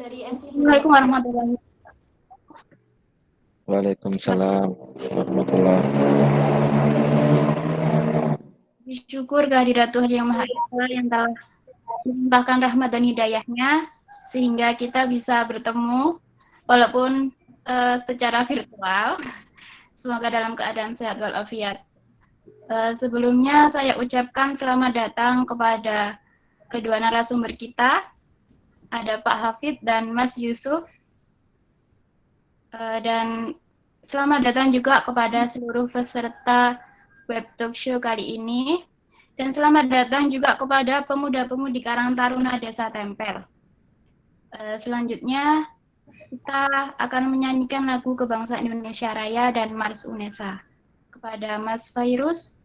dari MC. Assalamualaikum warahmatullahi wabarakatuh. Waalaikumsalam warahmatullahi Syukur kehadirat Tuhan Yang Maha Esa yang telah melimpahkan rahmat dan hidayahnya sehingga kita bisa bertemu walaupun secara virtual. Semoga dalam keadaan sehat walafiat. Sebelumnya saya ucapkan selamat datang kepada kedua narasumber kita, ada Pak Hafid dan Mas Yusuf. Dan selamat datang juga kepada seluruh peserta web talk show kali ini. Dan selamat datang juga kepada pemuda-pemudi Karang Taruna Desa Tempel. Selanjutnya kita akan menyanyikan lagu Kebangsaan Indonesia Raya dan Mars UNESA. Kepada Mas Fairuz.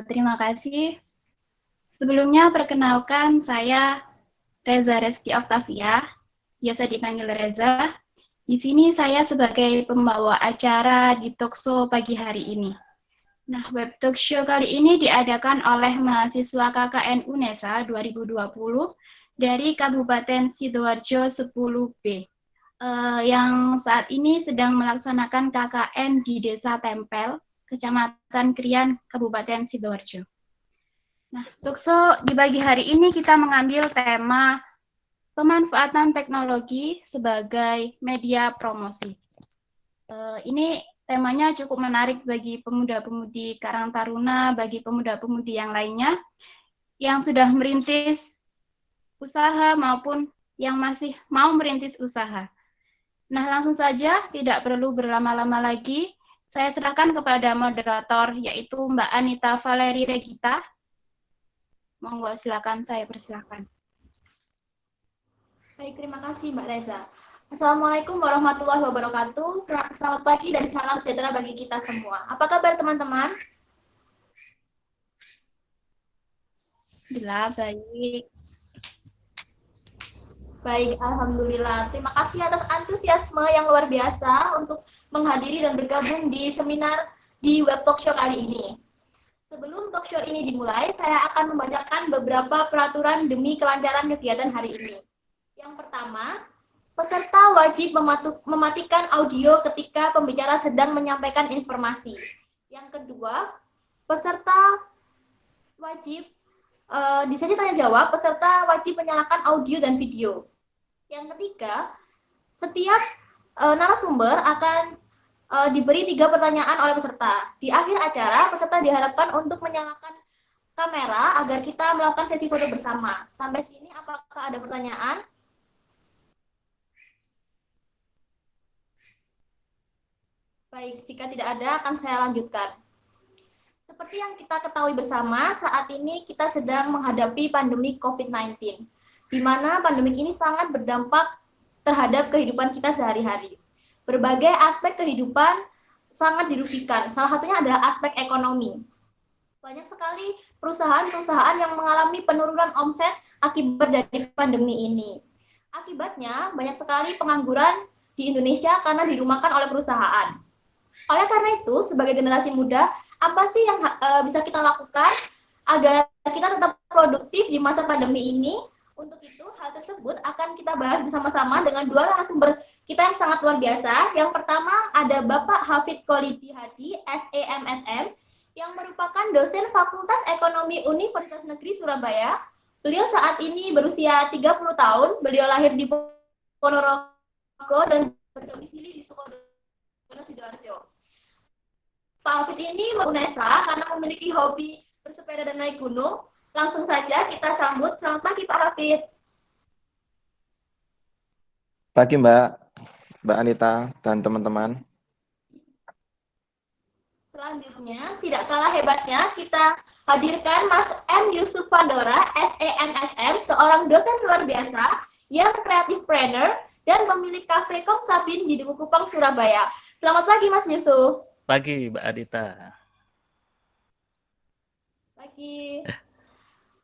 Terima kasih. Sebelumnya perkenalkan saya Reza Reski Octavia, biasa dipanggil Reza. Di sini saya sebagai pembawa acara di talkshow pagi hari ini. Nah, web talkshow kali ini diadakan oleh mahasiswa KKN UNESA 2020 dari Kabupaten Sidoarjo 10B, yang saat ini sedang melaksanakan KKN di Desa Tempel, Kecamatan Krian, Kabupaten Sidoarjo. Nah, talkshow di pagi hari ini kita mengambil tema pemanfaatan teknologi sebagai media promosi. Ini temanya cukup menarik bagi pemuda-pemudi Karang Taruna, bagi pemuda-pemudi yang lainnya yang sudah merintis usaha maupun yang masih mau merintis usaha. Nah, langsung saja, tidak perlu berlama-lama lagi, saya serahkan kepada moderator, yaitu Mbak Anita Valeri Regita. Monggo silakan, saya persilakan. Baik, terima kasih Mbak Reza. Assalamualaikum warahmatullahi wabarakatuh. Selamat pagi dan salam sejahtera bagi kita semua. Apa kabar teman-teman? Alhamdulillah, baik. Baik, Alhamdulillah. Terima kasih atas antusiasme yang luar biasa untuk menghadiri dan bergabung di seminar di web talkshow kali ini. Sebelum talkshow ini dimulai, saya akan membacakan beberapa peraturan demi kelancaran kegiatan hari ini. Yang pertama, peserta wajib mematikan audio ketika pembicara sedang menyampaikan informasi. Yang kedua, peserta wajib di sesi tanya jawab, peserta wajib menyalakan audio dan video. Yang ketiga, setiap narasumber akan diberi 3 pertanyaan oleh peserta. Di akhir acara, peserta diharapkan untuk menyalakan kamera agar kita melakukan sesi foto bersama. Sampai sini apakah ada pertanyaan? Baik, jika tidak ada akan saya lanjutkan. Seperti yang kita ketahui bersama, saat ini kita sedang menghadapi pandemi COVID-19, di mana pandemi ini sangat berdampak terhadap kehidupan kita sehari-hari. Berbagai aspek kehidupan sangat dirugikan, salah satunya adalah aspek ekonomi. Banyak sekali perusahaan-perusahaan yang mengalami penurunan omset akibat dari pandemi ini. Akibatnya, banyak sekali pengangguran di Indonesia karena dirumahkan oleh perusahaan. Oleh karena itu, sebagai generasi muda, apa sih yang bisa kita lakukan agar kita tetap produktif di masa pandemi ini? Untuk itu, hal tersebut akan kita bahas bersama-sama dengan 2 narasumber kita yang sangat luar biasa. Yang pertama ada Bapak Hafid Kholidi Hadi, SEMSM, yang merupakan dosen Fakultas Ekonomi Universitas Negeri Surabaya. Beliau saat ini berusia 30 tahun. Beliau lahir di Ponorogo dan berdomisili di Sukodono, Sidoarjo. Pak Hafid ini UNESA karena memiliki hobi bersepeda dan naik gunung. Langsung saja kita sambut. Selamat pagi Pak Hafid. Pagi Mbak Anita dan teman-teman. Selanjutnya, tidak kalah hebatnya, kita hadirkan Mas M. Yusuf Pandora, SEMSM, seorang dosen luar biasa yang kreatif planner dan pemilik kafe Kong Sabin di Duku Kupang, Surabaya. Selamat pagi Mas Yusuf. Pagi Mbak Adita. Pagi.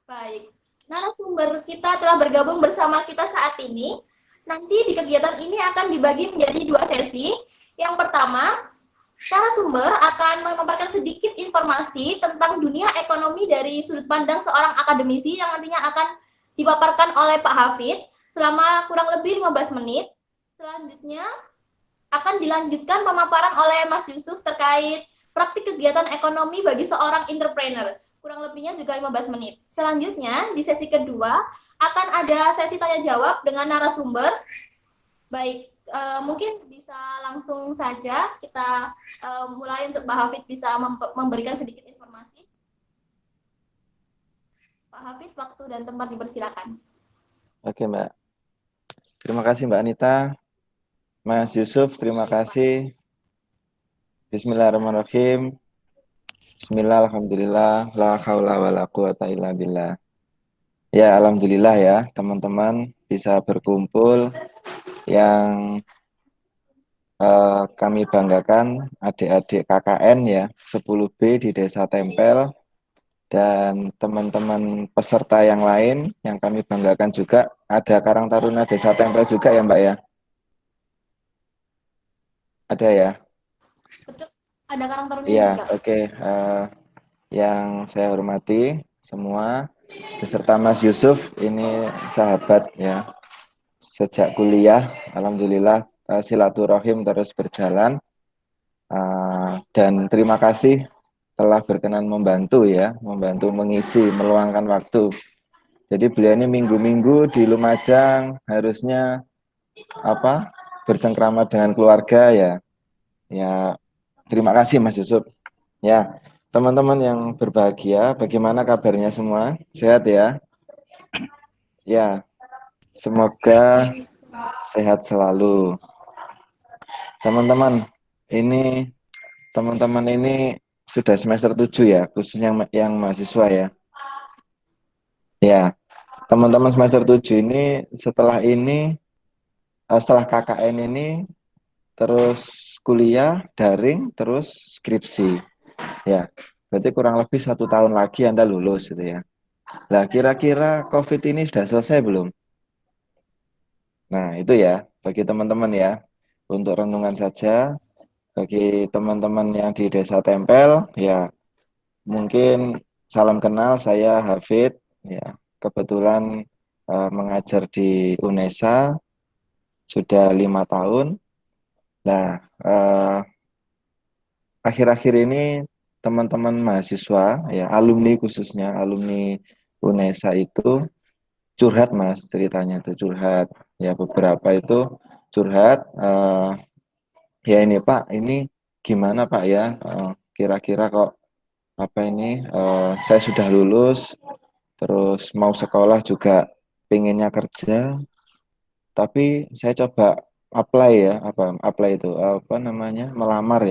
Baik. Narasumber kita telah bergabung bersama kita saat ini. Nanti di kegiatan ini akan dibagi menjadi 2 sesi. Yang pertama, narasumber akan memaparkan sedikit informasi tentang dunia ekonomi dari sudut pandang seorang akademisi yang nantinya akan dipaparkan oleh Pak Hafid selama kurang lebih 15 menit. Selanjutnya akan dilanjutkan pemaparan oleh Mas Yusuf terkait praktik kegiatan ekonomi bagi seorang entrepreneur. Kurang lebihnya juga 15 menit. Selanjutnya, di sesi kedua, akan ada sesi tanya jawab dengan narasumber. Baik, mungkin bisa langsung saja kita mulai untuk Pak Hafid bisa memberikan sedikit informasi. Pak Hafid, waktu dan tempat dipersilakan. Oke Mbak. Terima kasih Mbak Anita. Mas Yusuf, terima kasih. Bismillahirrahmanirrahim. Bismillah, alhamdulillah, la haula wa la quwata illa billah. Ya, alhamdulillah ya, teman-teman bisa berkumpul. Yang kami banggakan adik-adik KKN ya, 10B di Desa Tempel, dan teman-teman peserta yang lain yang kami banggakan juga ada Karang Taruna Desa Tempel juga ya Mbak ya. Ada ya? Betul, ada Karang Taruna Iya, juga. oke. Yang saya hormati semua beserta Mas Yusuf, ini sahabat ya sejak kuliah. Alhamdulillah silaturahim terus berjalan, dan terima kasih telah berkenan membantu ya, membantu mengisi meluangkan waktu. Jadi beliau ini minggu-minggu di Lumajang harusnya bercengkrama dengan keluarga ya. Ya, terima kasih Mas Yusuf. Ya, teman-teman yang berbahagia, bagaimana kabarnya semua? Sehat ya? Ya, semoga sehat selalu. Teman-teman ini sudah semester 7 ya, khususnya yang mahasiswa ya. Ya, teman-teman semester 7 ini setelah setelah KKN ini terus kuliah daring terus skripsi. Ya, berarti kurang lebih 1 tahun lagi Anda lulus gitu ya. Nah, kira-kira COVID ini sudah selesai belum? Nah, itu ya, bagi teman-teman ya, untuk renungan saja, bagi teman-teman yang di Desa Tempel, ya mungkin salam kenal, saya Hafid, ya kebetulan mengajar di UNESA sudah 5 tahun. Nah, eh, akhir-akhir ini teman-teman mahasiswa, ya alumni khususnya alumni UNESA itu curhat mas ceritanya tuh curhat ya beberapa itu curhat ya ini Pak ini gimana Pak ya kira-kira kok apa ini saya sudah lulus terus mau sekolah juga pengennya kerja tapi saya coba apply ya apply itu apa namanya melamar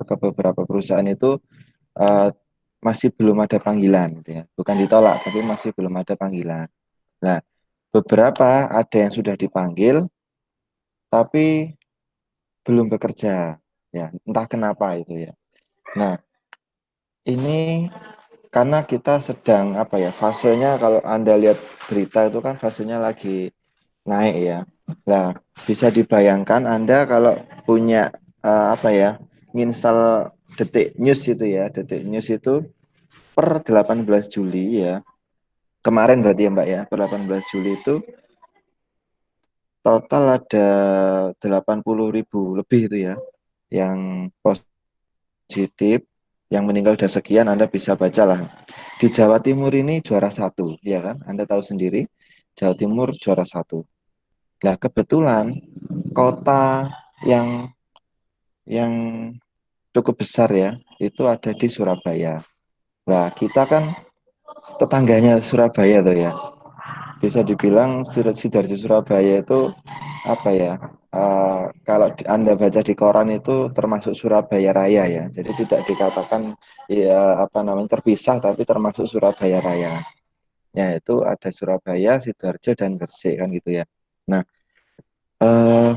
ke beberapa perusahaan itu eh, masih belum ada panggilan gitu ya bukan ditolak tapi masih belum ada panggilan. Nah, beberapa ada yang sudah dipanggil, tapi belum bekerja. Ya, entah kenapa itu ya. Nah, ini karena kita sedang apa ya, fasenya kalau Anda lihat berita itu kan fasenya lagi naik ya. Nah, bisa dibayangkan Anda kalau punya apa ya, nginstal Detik News itu ya. Detik News itu per 18 Juli ya. Kemarin berarti ya Mbak ya, per 18 Juli itu total ada 80.000 lebih itu ya yang positif, yang meninggal udah sekian, Anda bisa baca lah. Di Jawa Timur ini juara satu, ya kan? Anda tahu sendiri, Jawa Timur juara satu. Nah, kebetulan kota yang cukup besar ya, itu ada di Surabaya. Nah, kita kan tetangganya Surabaya tuh ya. Bisa dibilang Sidoarjo Surabaya itu apa ya kalau Anda baca di koran itu termasuk Surabaya Raya ya jadi tidak dikatakan ya apa namanya terpisah tapi termasuk Surabaya Raya ya itu ada Surabaya Sidoarjo dan Gresik kan gitu ya. Nah eh,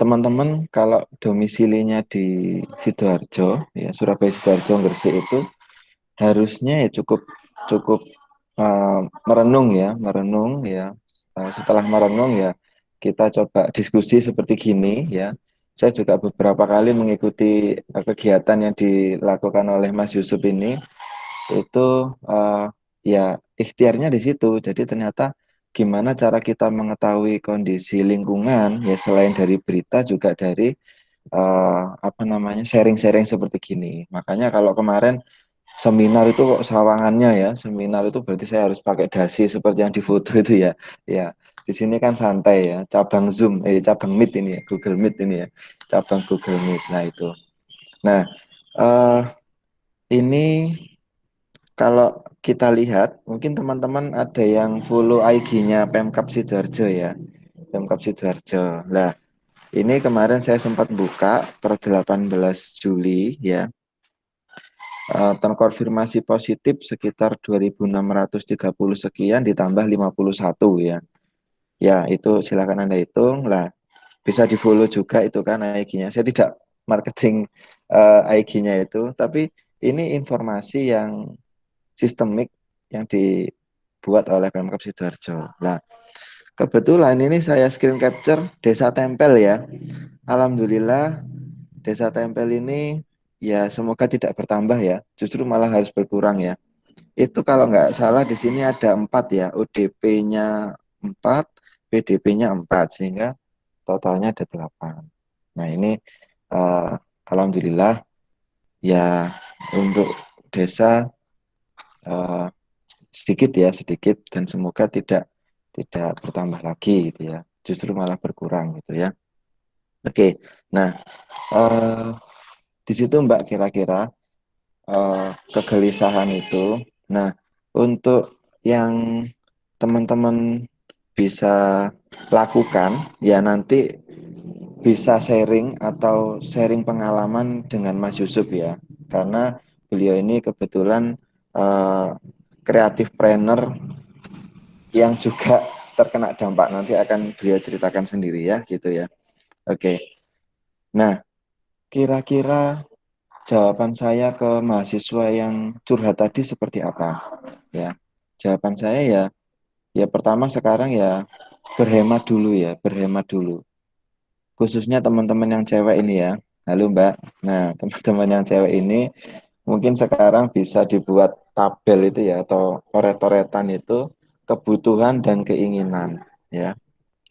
teman-teman kalau domisilinya di Sidoarjo ya Surabaya Sidoarjo Gresik itu harusnya ya cukup cukup merenung ya. Setelah merenung ya kita coba diskusi seperti gini ya. Saya juga beberapa kali mengikuti kegiatan yang dilakukan oleh Mas Yusuf ini itu ya ikhtiarnya di situ. Jadi ternyata gimana cara kita mengetahui kondisi lingkungan ya selain dari berita juga dari apa namanya sharing-sharing seperti gini. Makanya kalau kemarin seminar itu kok sawangannya ya. Seminar itu berarti saya harus pakai dasi seperti yang di foto itu ya. Ya, di sini kan santai ya. Cabang Meet ini ya, Google Meet ini ya. Cabang Google Meet. Nah, itu. Nah, eh ini kalau kita lihat, mungkin teman-teman ada yang follow IG-nya Pemkab Sidoarjo ya. Pemkab Sidoarjo. Nah, ini kemarin saya sempat buka per 18 Juli ya. Terkonfirmasi positif sekitar 2.630 sekian ditambah 51 ya. Ya, itu silakan Anda hitung. Lah, bisa di-follow juga itu kan IG-nya. Saya tidak marketing IG-nya itu, tapi ini informasi yang sistemik yang dibuat oleh Pemkab Sidoarjo. Nah, kebetulan ini saya screen capture Desa Tempel ya. Alhamdulillah Desa Tempel ini ya semoga tidak bertambah ya, justru malah harus berkurang ya. Itu kalau nggak salah di sini ada 4 ya, ODP-nya 4, PDP-nya 4, sehingga totalnya ada 8. Nah ini eh, Alhamdulillah ya untuk desa eh, sedikit ya, sedikit dan semoga tidak bertambah lagi gitu ya, justru malah berkurang gitu ya. Oke, nah di situ Mbak kira-kira kegelisahan itu. Nah, untuk yang teman-teman bisa lakukan, ya nanti bisa sharing atau sharing pengalaman dengan Mas Yusuf ya. Karena beliau ini kebetulan eh, kreatif planner yang juga terkena dampak, nanti akan beliau ceritakan sendiri ya gitu ya. Oke. Nah, kira-kira jawaban saya ke mahasiswa yang curhat tadi seperti apa? Ya, jawaban saya ya, ya pertama sekarang ya berhemat dulu ya, berhemat dulu. Khususnya teman-teman yang cewek ini ya. Halo Mbak. Nah, teman-teman yang cewek ini mungkin sekarang bisa dibuat tabel itu ya, atau coret-coretan itu kebutuhan dan keinginan ya.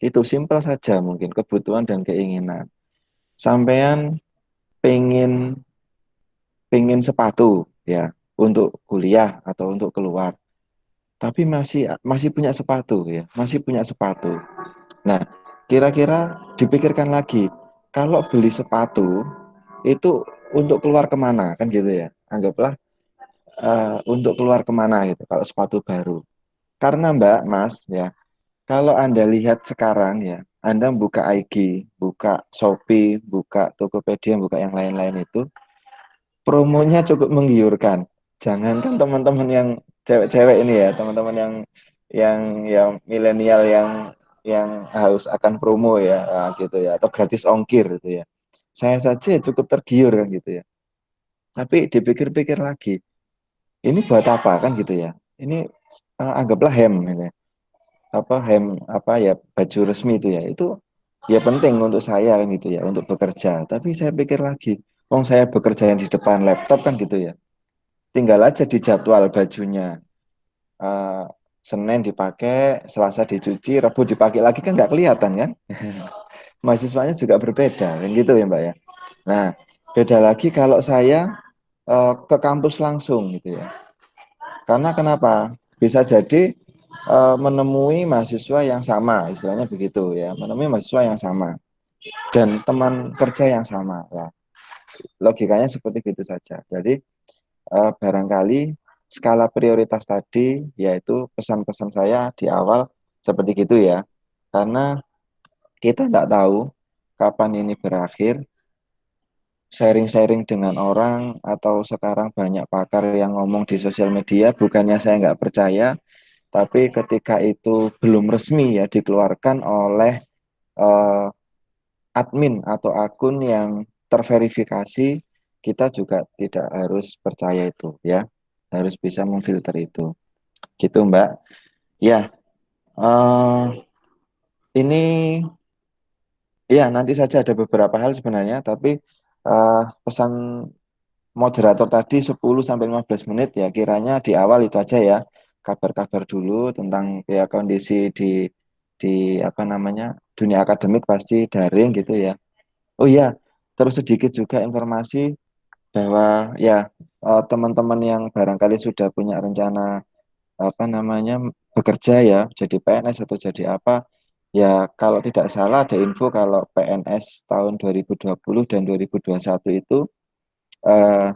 Itu simpel saja, mungkin kebutuhan dan keinginan. Sampean pengen pengen sepatu ya untuk kuliah atau untuk keluar, tapi masih masih punya sepatu ya, masih punya sepatu. Nah, kira-kira dipikirkan lagi, kalau beli sepatu itu untuk keluar kemana kan gitu ya. Anggaplah untuk keluar kemana gitu kalau sepatu baru. Karena Mbak, Mas ya, kalau Anda lihat sekarang ya, Anda buka IG, buka Shopee, buka Tokopedia, buka yang lain-lain itu, promonya cukup menggiurkan. Jangankan teman-teman yang cewek-cewek ini ya, teman-teman yang milenial yang harus akan promo ya, gitu ya, atau gratis ongkir gitu ya. Saya saja cukup tergiur kan gitu ya. Tapi dipikir-pikir lagi, ini buat apa kan gitu ya. Ini anggaplah hem ini. Apa ya, baju resmi itu ya. Itu ya penting untuk saya kan gitu ya, untuk bekerja. Tapi saya pikir lagi, wong saya bekerja yang di depan laptop kan gitu ya. Tinggal aja di jadwal bajunya. Eh, Senin dipakai, Selasa dicuci, Rabu dipakai lagi kan nggak kelihatan kan? Mahasiswanya juga berbeda kan gitu ya Mbak ya. Nah, beda lagi kalau saya ke kampus langsung gitu ya. Karena kenapa? Bisa jadi menemui mahasiswa yang sama, istilahnya begitu ya, menemui mahasiswa yang sama dan teman kerja yang sama. Nah, logikanya seperti itu saja. Jadi barangkali skala prioritas tadi, yaitu pesan-pesan saya di awal seperti itu ya. Karena kita tidak tahu kapan ini berakhir. Sharing-sharing dengan orang, atau sekarang banyak pakar yang ngomong di sosial media, bukannya saya nggak percaya, tapi ketika itu belum resmi ya dikeluarkan oleh eh, admin atau akun yang terverifikasi, kita juga tidak harus percaya itu ya, harus bisa memfilter itu. Gitu Mbak. Ya, eh, ini ya nanti saja ada beberapa hal sebenarnya, tapi pesan moderator tadi 10 sampai 15 menit ya, kiranya di awal itu aja ya. Kabar-kabar dulu tentang ya kondisi di apa namanya? Dunia akademik pasti daring gitu ya. Oh iya, terus sedikit juga informasi bahwa ya teman-teman yang barangkali sudah punya rencana apa namanya bekerja ya, jadi PNS atau jadi apa, ya kalau tidak salah ada info kalau PNS tahun 2020 dan 2021 itu eh,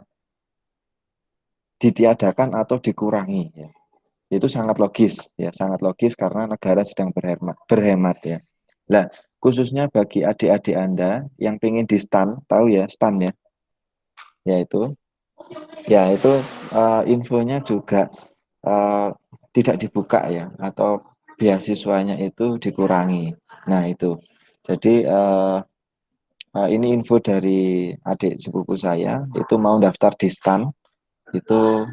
ditiadakan atau dikurangi ya. Itu sangat logis ya, sangat logis karena negara sedang berhemat ya. Nah, khususnya bagi adik-adik Anda yang pengen di stan, tahu ya stan ya, yaitu itu infonya juga eh, tidak dibuka ya, atau beasiswanya itu dikurangi. Nah, itu. Jadi ini info dari adik sepupu saya, itu mau daftar di stan itu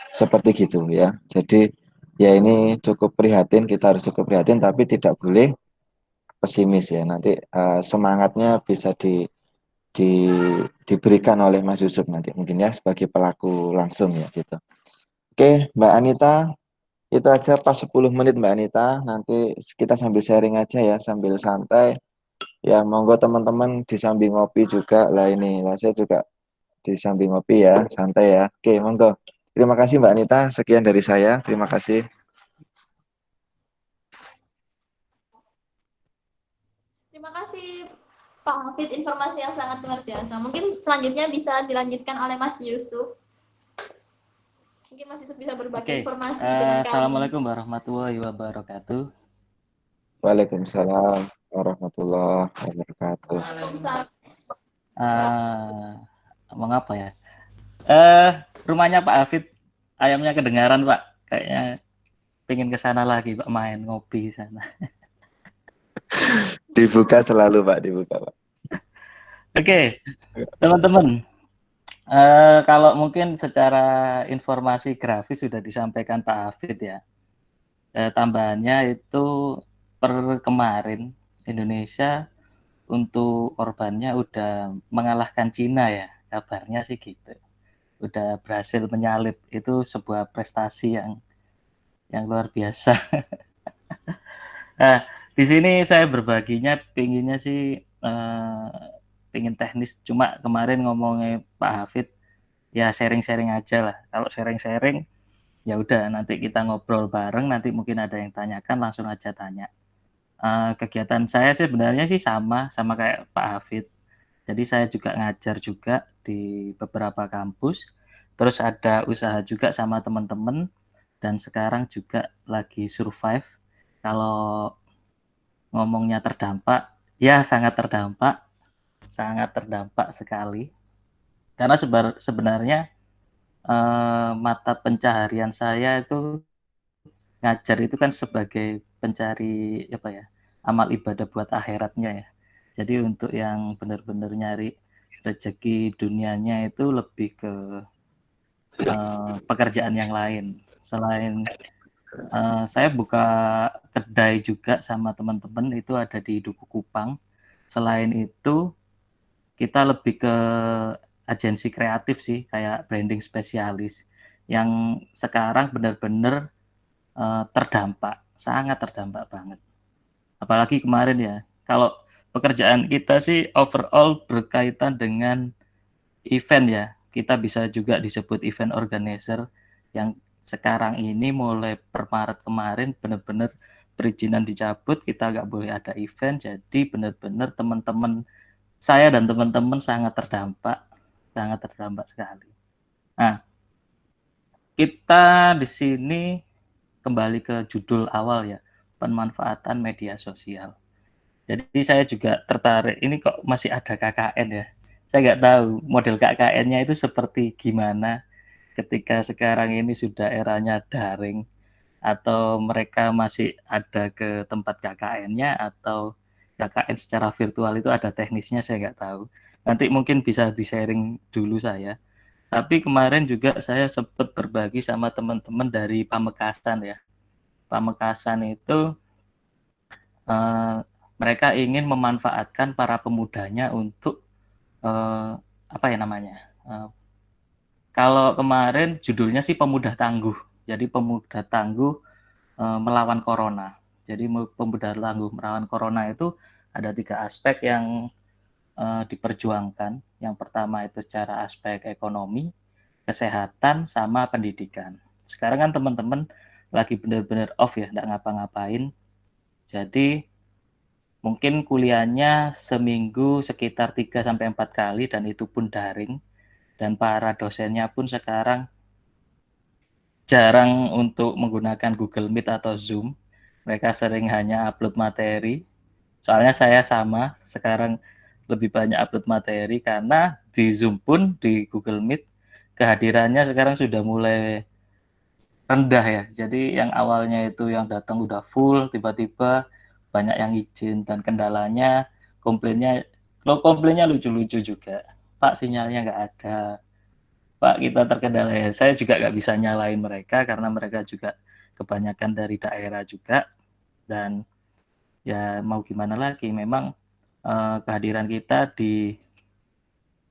seperti gitu ya. Jadi ya ini cukup prihatin, kita harus cukup prihatin, tapi tidak boleh pesimis ya. Nanti semangatnya bisa di diberikan oleh Mas Yusuf nanti mungkin ya, sebagai pelaku langsung ya gitu. Oke, Mbak Anita, itu aja pas 10 menit Mbak Anita. Nanti kita sambil sharing aja ya, sambil santai. Ya, monggo teman-teman disambi ngopi juga lah ini. Lah saya juga disambi ngopi ya, santai ya. Oke, monggo. Terima kasih Mbak Anita, sekian dari saya. Terima kasih. Terima kasih Pak Hafid, informasi yang sangat luar biasa. Mungkin selanjutnya bisa dilanjutkan oleh Mas Yusuf. Mungkin Mas Yusuf bisa berbagi informasi dengan kami. Assalamualaikum warahmatullahi wabarakatuh. Waalaikumsalam warahmatullahi wabarakatuh. Mengapa ya? Rumahnya Pak Hafid, ayamnya kedengaran Pak. kayaknya pengen ke sana lagi Pak, main ngopi di sana. Dibuka selalu Pak, dibuka Pak. Oke, teman-teman. Kalau mungkin secara informasi grafis sudah disampaikan Pak Hafid ya. Tambahannya itu per kemarin Indonesia untuk korbannya udah mengalahkan Cina ya. Kabarnya sih gitu. Udah berhasil menyalip, itu sebuah prestasi yang luar biasa. Nah, di sini saya berbaginya pinginnya sih pingin teknis, cuma kemarin ngomongnya Pak Hafid ya sharing-sharing aja lah. Kalau sharing-sharing ya udah nanti kita ngobrol bareng, nanti mungkin ada yang tanyakan langsung aja tanya. Kegiatan saya sih sebenarnya sih sama kayak Pak Hafid. Jadi saya juga ngajar juga di beberapa kampus, terus ada usaha juga sama teman-teman, dan sekarang juga lagi survive. Kalau ngomongnya terdampak, ya sangat terdampak sekali. Karena sebenarnya mata pencaharian saya itu ngajar itu kan sebagai pencari apa ya, amal ibadah buat akhiratnya ya. Jadi untuk yang benar-benar nyari rezeki dunianya itu lebih ke pekerjaan yang lain. Selain saya buka kedai juga sama teman-teman itu ada di Duku Kupang. Selain itu kita lebih ke agensi kreatif sih, kayak branding spesialis yang sekarang benar-benar terdampak, sangat terdampak banget. Apalagi kemarin ya, kalau pekerjaan kita sih overall berkaitan dengan event ya. Kita bisa juga disebut event organizer yang sekarang ini mulai per Maret kemarin benar-benar perizinan dicabut, kita nggak boleh ada event, jadi benar-benar teman-teman saya dan teman-teman sangat terdampak sekali. Nah, kita di sini kembali ke judul awal ya, pemanfaatan media sosial. Jadi saya juga tertarik, ini kok masih ada KKN ya. Saya nggak tahu model KKN-nya itu seperti gimana ketika sekarang ini sudah eranya daring, atau mereka masih ada ke tempat KKN-nya, atau KKN secara virtual itu ada teknisnya, saya nggak tahu. Nanti mungkin bisa di-sharing dulu saya. Tapi kemarin juga saya sempat berbagi sama teman-teman dari Pamekasan ya. Pamekasan itu eh, mereka ingin memanfaatkan para pemudanya untuk apa ya namanya? Eh, Kalau kemarin judulnya sih Pemuda Tangguh. Jadi pemuda tangguh melawan corona. Jadi pemuda tangguh melawan corona itu ada 3 aspek yang diperjuangkan. Yang pertama itu secara aspek ekonomi, kesehatan, sama pendidikan. Sekarang kan teman-teman lagi benar-benar off ya, nggak ngapa-ngapain. Jadi mungkin kuliahnya seminggu sekitar 3-4 kali dan itu pun daring. Dan para dosennya pun sekarang jarang untuk menggunakan Google Meet atau Zoom. Mereka sering hanya upload materi. Soalnya saya sama, sekarang lebih banyak upload materi karena di Zoom pun di Google Meet kehadirannya sekarang sudah mulai rendah ya. Jadi yang awalnya itu yang datang udah full, tiba-tiba banyak yang izin, dan kendalanya komplainnya lucu-lucu juga. Pak, sinyalnya nggak ada. Pak, kita terkendala ya. Saya juga nggak bisa nyalain mereka karena mereka juga kebanyakan dari daerah juga, dan ya mau gimana lagi, memang kehadiran kita di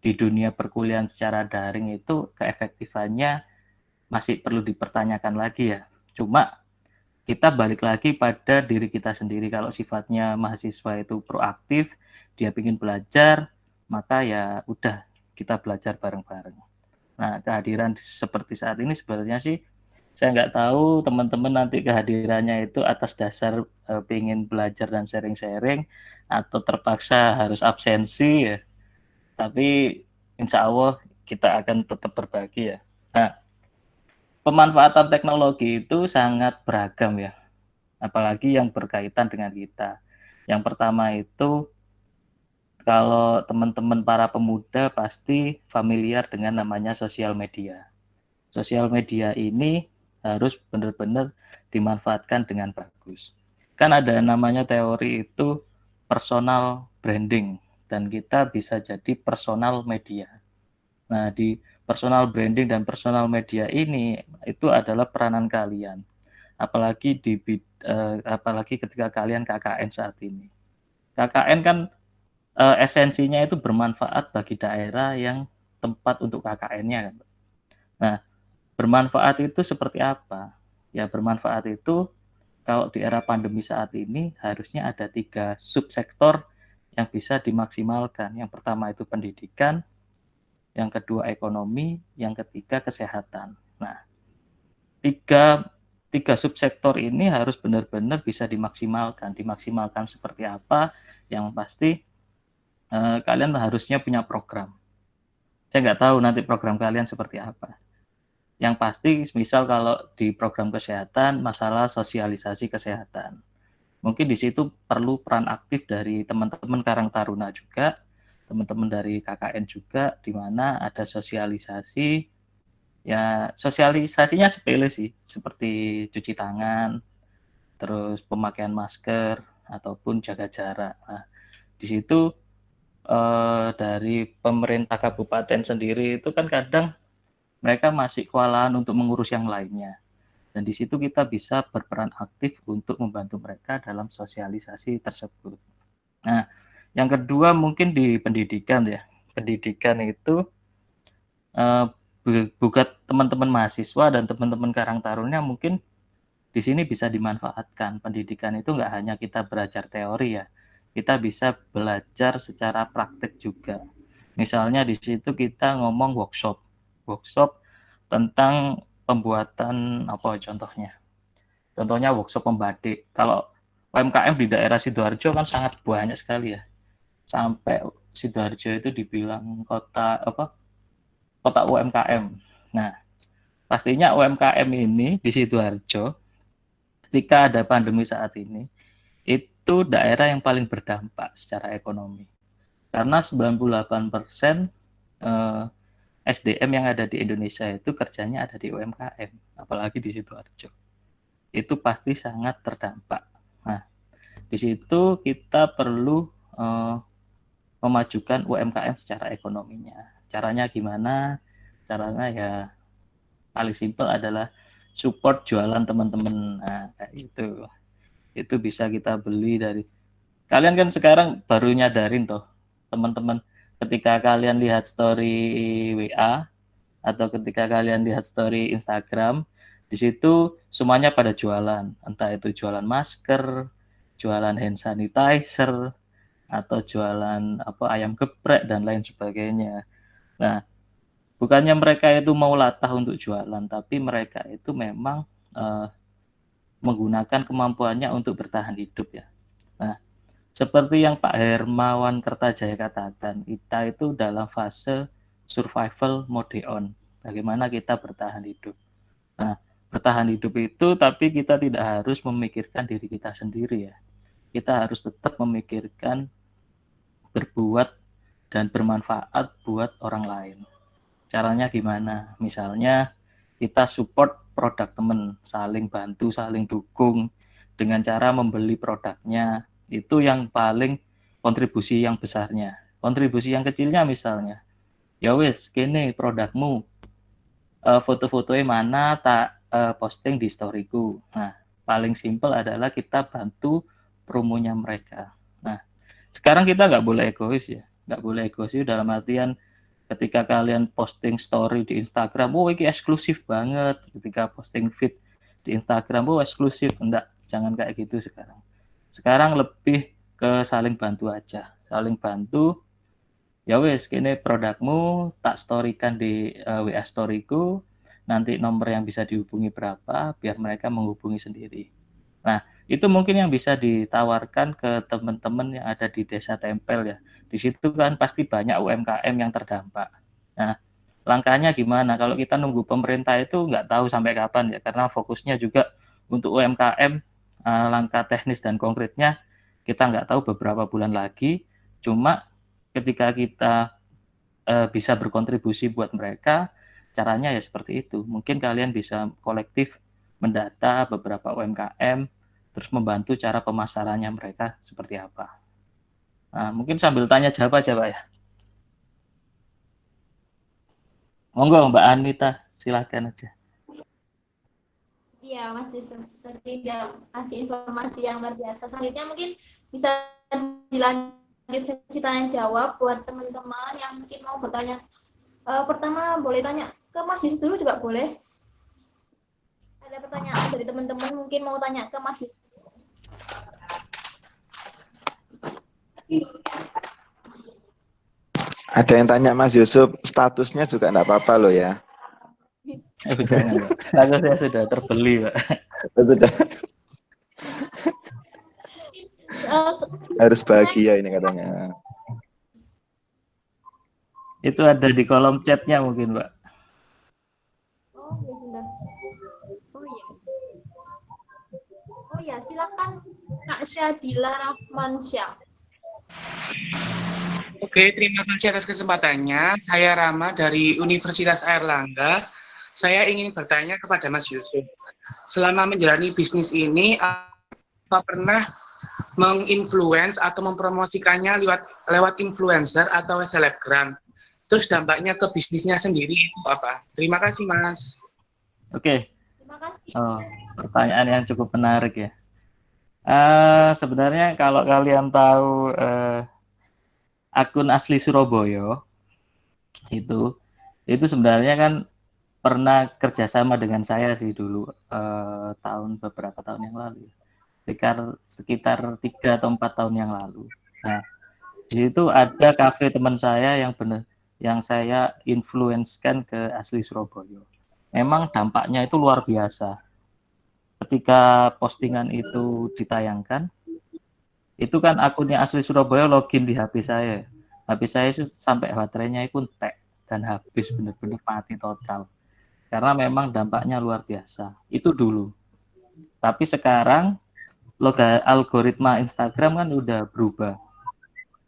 dunia perkuliahan secara daring itu keefektifannya masih perlu dipertanyakan lagi ya. Cuma kita balik lagi pada diri kita sendiri. Kalau sifatnya mahasiswa itu proaktif, dia ingin belajar, maka ya udah kita belajar bareng-bareng. Nah, kehadiran seperti saat ini sebenarnya sih saya nggak tahu teman-teman nanti kehadirannya itu atas dasar pengen belajar dan sharing-sharing, atau terpaksa harus absensi ya. Tapi insya Allah kita akan tetap berbagi ya. Nah, pemanfaatan teknologi itu sangat beragam ya, apalagi yang berkaitan dengan kita. Yang pertama itu, kalau teman-teman para pemuda pasti familiar dengan namanya sosial media. Sosial media ini harus benar-benar dimanfaatkan dengan bagus. Kan ada namanya teori itu personal branding, dan kita bisa jadi personal media. Nah, di personal branding dan personal media ini itu adalah peranan kalian. Apalagi ketika kalian KKN saat ini. KKN kan esensinya itu bermanfaat bagi daerah yang tempat untuk KKN-nya kan. Nah, bermanfaat itu seperti apa? Ya, bermanfaat itu kalau di era pandemi saat ini harusnya ada 3 subsektor yang bisa dimaksimalkan. Yang pertama itu pendidikan, yang kedua ekonomi, yang ketiga kesehatan. Nah, tiga subsektor ini harus benar-benar bisa dimaksimalkan. Dimaksimalkan seperti apa? Yang pasti kalian harusnya punya program. Saya nggak tahu nanti program kalian seperti apa. Yang pasti, misal kalau di program kesehatan, masalah sosialisasi kesehatan. Mungkin di situ perlu peran aktif dari teman-teman Karang Taruna juga, teman-teman dari KKN juga, di mana ada sosialisasi. Ya, sosialisasinya sepele sih, seperti cuci tangan, terus pemakaian masker, ataupun jaga jarak. Nah, di situ dari pemerintah kabupaten sendiri itu kan kadang mereka masih kewalahan untuk mengurus yang lainnya. Dan di situ kita bisa berperan aktif untuk membantu mereka dalam sosialisasi tersebut. Nah, yang kedua mungkin di pendidikan ya. Pendidikan itu buat teman-teman mahasiswa dan teman-teman Karang Taruna mungkin di sini bisa dimanfaatkan. Pendidikan itu nggak hanya kita belajar teori ya, kita bisa belajar secara praktek juga. Misalnya di situ kita ngomong workshop tentang pembuatan apa contohnya? Contohnya workshop membatik. Kalau UMKM di daerah Sidoarjo kan sangat banyak sekali ya. Sampai Sidoarjo itu dibilang kota UMKM. Nah, pastinya UMKM ini di Sidoarjo ketika ada pandemi saat ini itu daerah yang paling berdampak secara ekonomi. Karena 98% SDM yang ada di Indonesia itu kerjanya ada di UMKM, apalagi di Sidoarjo. Itu pasti sangat terdampak. Nah, di situ kita perlu memajukan UMKM secara ekonominya. Caranya gimana? Caranya ya paling simpel adalah support jualan teman-teman. Nah, kayak gitu. Itu bisa kita beli dari kalian kan sekarang baru nyadarin toh, teman-teman, ketika kalian lihat story WA atau ketika kalian lihat story Instagram, di situ semuanya pada jualan, entah itu jualan masker, jualan hand sanitizer, atau jualan apa ayam geprek dan lain sebagainya. Nah, bukannya mereka itu mau latah untuk jualan, tapi mereka itu memang menggunakan kemampuannya untuk bertahan hidup ya. Nah, seperti yang Pak Hermawan Kertajaya katakan, kita itu dalam fase survival mode on. Bagaimana kita bertahan hidup. Nah, bertahan hidup itu tapi kita tidak harus memikirkan diri kita sendiri ya. Kita harus tetap memikirkan berbuat dan bermanfaat buat orang lain. Caranya gimana? Misalnya kita support produk teman, saling bantu, saling dukung dengan cara membeli produknya. Itu yang paling kontribusi yang besarnya. Kontribusi yang kecilnya misalnya, ya wes, gini produkmu, foto-fotonya mana tak posting di storyku. Nah, paling simpel adalah kita bantu promonya mereka. Nah, sekarang kita nggak boleh egois ya, nggak boleh egois dalam artian ketika kalian posting story di Instagram, oh ini eksklusif banget. Ketika posting feed di Instagram, oh eksklusif. Enggak, jangan kayak gitu sekarang. Sekarang lebih ke saling bantu aja. Saling bantu, ya wes, kini produkmu tak storykan di WA storyku, nanti nomor yang bisa dihubungi berapa, biar mereka menghubungi sendiri. Nah, itu mungkin yang bisa ditawarkan ke teman-teman yang ada di Desa Tempel ya. Di situ kan pasti banyak UMKM yang terdampak. Nah, langkahnya gimana? Kalau kita nunggu pemerintah itu nggak tahu sampai kapan ya, karena fokusnya juga untuk UMKM, langkah teknis dan konkretnya kita nggak tahu beberapa bulan lagi. Cuma ketika kita bisa berkontribusi buat mereka, caranya ya seperti itu. Mungkin kalian bisa kolektif mendata beberapa UMKM, terus membantu cara pemasarannya mereka seperti apa. Nah, mungkin sambil tanya jawab aja Pak ya. Monggo Mbak Anita, silahkan aja. Iya, masih seperti dia kasih informasi yang luar biasa. Selanjutnya mungkin bisa dilanjut sesi tanya jawab buat teman-teman yang mungkin mau bertanya. Pertama boleh tanya ke Mas Yus dulu juga boleh. Ada pertanyaan dari teman-teman mungkin mau tanya ke Mas Yus. Ada yang tanya Mas Yusuf, statusnya juga enggak apa-apa loh ya. Jangan Pak, saya sudah terbeli Pak. Harus bahagia ini katanya. Itu ada di kolom chatnya mungkin Pak. Oh ya sudah. Oh ya, silakan Kak Syadila Rahmansyah. Oke, terima kasih atas kesempatannya. Saya Rama dari Universitas Airlangga. Saya ingin bertanya kepada Mas Yusuf. Selama menjalani bisnis ini, apa pernah menginfluence atau mempromosikannya lewat influencer atau selebgram? Terus dampaknya ke bisnisnya sendiri itu apa? Terima kasih, Mas. Oke. Terima kasih. Pertanyaan yang cukup menarik ya. Sebenarnya kalau kalian tahu akun asli Surabaya itu sebenarnya kan pernah kerjasama dengan saya sih dulu beberapa tahun yang lalu, sekitar 3 atau 4 tahun yang lalu. Nah, di situ ada kafe teman saya yang saya influence-kan ke asli Surabaya. Memang dampaknya itu luar biasa. Ketika postingan itu ditayangkan, itu kan akunnya asli Surabaya login di HP saya. HP saya itu sampai baterainya itu entek dan habis, benar-benar mati total. Karena memang dampaknya luar biasa. Itu dulu. Tapi sekarang algoritma Instagram kan udah berubah.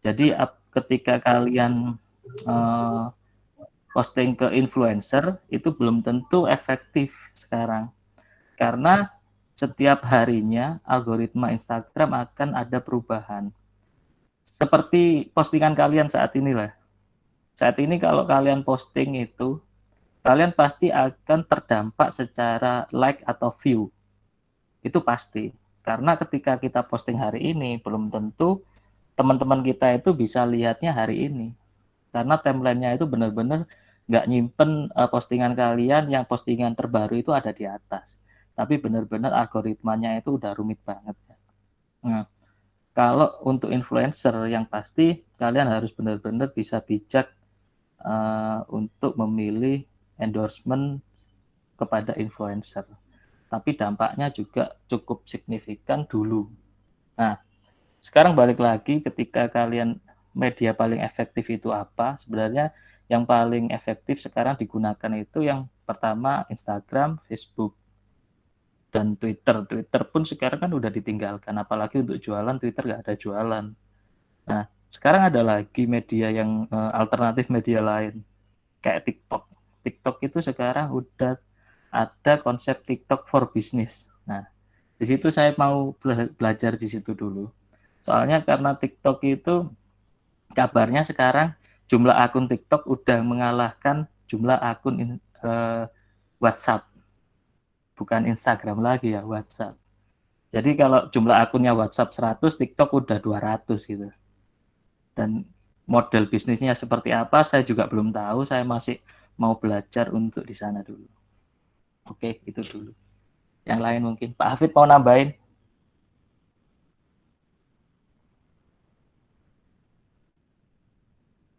Jadi ketika kalian posting ke influencer itu belum tentu efektif sekarang. Karena setiap harinya algoritma Instagram akan ada perubahan. Seperti postingan kalian saat inilah. Saat ini kalau kalian posting itu, kalian pasti akan terdampak secara like atau view. Itu pasti. Karena ketika kita posting hari ini, belum tentu teman-teman kita itu bisa lihatnya hari ini. Karena timeline-nya itu benar-benar nggak nyimpen postingan kalian yang postingan terbaru itu ada di atas. Tapi benar-benar algoritmanya itu udah rumit banget. Nah, kalau untuk influencer yang pasti kalian harus benar-benar bisa bijak untuk memilih endorsement kepada influencer. Tapi dampaknya juga cukup signifikan dulu. Nah, sekarang balik lagi ketika kalian media paling efektif itu apa? Sebenarnya yang paling efektif sekarang digunakan itu yang pertama Instagram, Facebook, dan Twitter. Twitter pun sekarang kan udah ditinggalkan, apalagi untuk jualan Twitter nggak ada jualan. Nah, sekarang ada lagi media yang alternatif media lain, kayak TikTok. TikTok itu sekarang udah ada konsep TikTok for business. Nah, di situ saya mau belajar di situ dulu. Soalnya karena TikTok itu kabarnya sekarang jumlah akun TikTok udah mengalahkan jumlah akun WhatsApp. Bukan Instagram lagi ya, WhatsApp. Jadi kalau jumlah akunnya WhatsApp 100, TikTok udah 200 gitu. Dan model bisnisnya seperti apa saya juga belum tahu, saya masih mau belajar untuk di sana dulu. Oke, itu dulu. Yang lain mungkin Pak Hafid mau nambahin?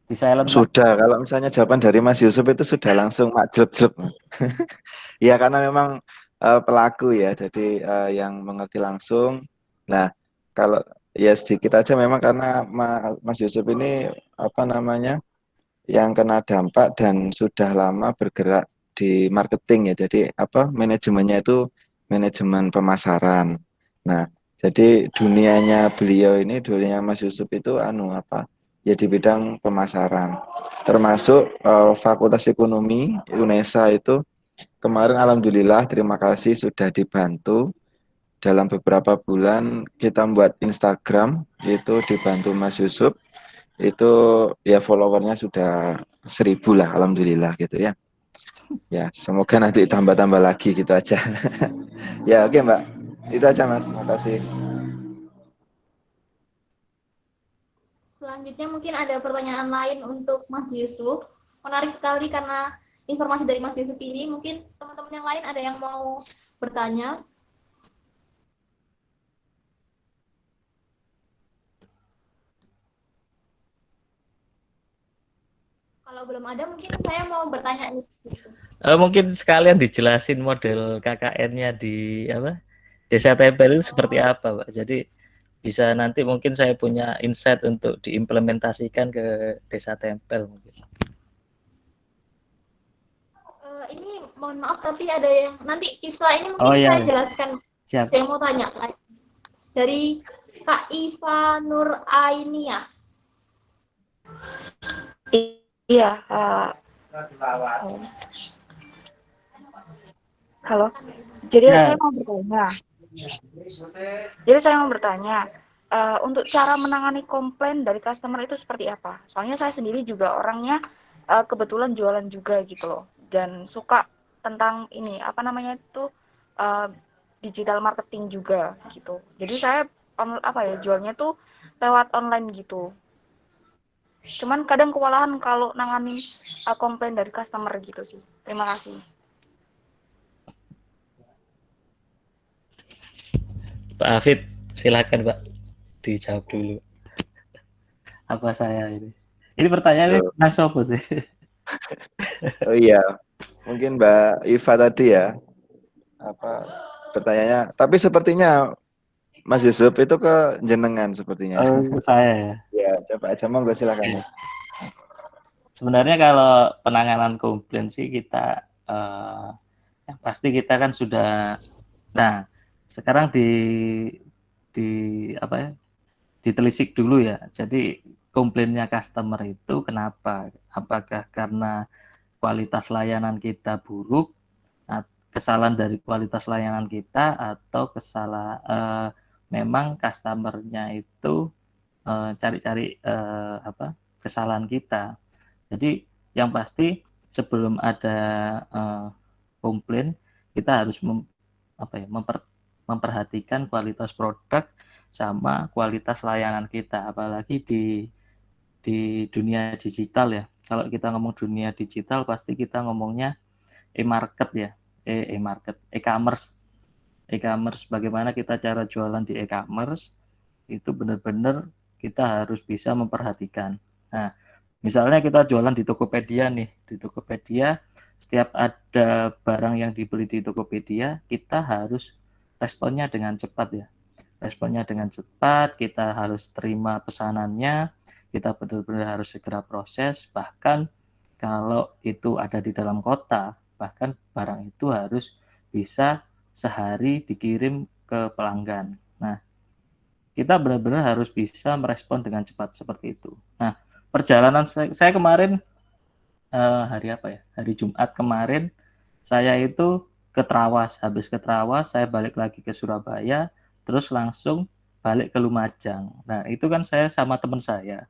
Di silent. Sudah, kalau misalnya jawaban dari Mas Yusuf itu sudah langsung majleb-jleb. Ya karena memang pelaku ya, jadi yang mengerti langsung. Nah, kalau ya sedikit aja memang karena Mas Yusuf ini apa namanya yang kena dampak dan sudah lama bergerak di marketing ya. Jadi apa manajemennya itu manajemen pemasaran. Nah, jadi dunianya beliau ini, dunia Mas Yusuf itu ya di bidang pemasaran. Termasuk Fakultas Ekonomi UNESA itu kemarin alhamdulillah terima kasih sudah dibantu. Dalam beberapa bulan kita buat Instagram, itu dibantu Mas Yusuf. Itu ya followernya sudah 1.000 lah, alhamdulillah gitu ya. Ya, semoga nanti tambah-tambah lagi gitu aja. Ya, oke Mbak. Itu aja Mas, makasih. Selanjutnya mungkin ada pertanyaan lain untuk Mas Yusuf. Menarik sekali karena informasi dari Mas Yusuf ini. Mungkin teman-teman yang lain ada yang mau bertanya. Kalau belum ada, mungkin saya mau bertanya nih. Mungkin sekalian dijelasin model KKN-nya di apa Desa Tempel itu seperti apa, Pak. Jadi bisa nanti mungkin saya punya insight untuk diimplementasikan ke Desa Tempel mungkin. Ini mohon maaf tapi ada yang nanti setelah ini mungkin Oh, iya, saya iya. jelaskan. Siap. Saya mau tanya dari Kak Iva Nur Ainia. Iya, halo. Jadi Ya. saya mau bertanya. Untuk cara menangani komplain dari customer itu seperti apa? Soalnya saya sendiri juga orangnya kebetulan jualan juga gitu loh, dan suka tentang ini apa namanya itu digital marketing juga gitu. Jadi saya jualnya tuh lewat online gitu. Cuman kadang kewalahan kalau nangani komplain dari customer gitu sih. Terima kasih. Pak Hafid, silakan Pak, dijawab dulu. Apa saya ini? Ini pertanyaannya tentang siapa sih? Oh iya, mungkin Mbak Iva tadi ya, pertanyaannya. Tapi sepertinya Mas Yusuf itu ke jenengan sepertinya. Oh, saya ya. Ya, coba aja monggo silakan Mas. Sebenarnya kalau penanganan komplain sih kita yang pasti kita kan sudah, nah sekarang di apa ya, ditelisik dulu ya. Jadi komplainnya customer itu kenapa? Apakah karena kualitas layanan kita buruk, kesalahan dari kualitas layanan kita, atau memang customernya itu cari-cari kesalahan kita. Jadi yang pasti sebelum ada komplain kita harus memperhatikan kualitas produk sama kualitas layanan kita, apalagi di dunia digital ya. Kalau kita ngomong dunia digital pasti kita ngomongnya e-market ya, e-commerce. E-commerce, bagaimana kita cara jualan di e-commerce itu benar-benar kita harus bisa memperhatikan. Nah, misalnya kita jualan di Tokopedia nih, di Tokopedia setiap ada barang yang dibeli di Tokopedia, kita harus responnya dengan cepat ya. Responnya dengan cepat, kita harus terima pesanannya, kita benar-benar harus segera proses, bahkan kalau itu ada di dalam kota, bahkan barang itu harus bisa sehari dikirim ke pelanggan. Nah, kita benar-benar harus bisa merespon dengan cepat seperti itu. Nah, perjalanan saya kemarin hari apa ya? Hari Jumat kemarin saya itu ke Trawas, habis ke Trawas saya balik lagi ke Surabaya, terus langsung balik ke Lumajang. Nah, itu kan saya sama teman saya.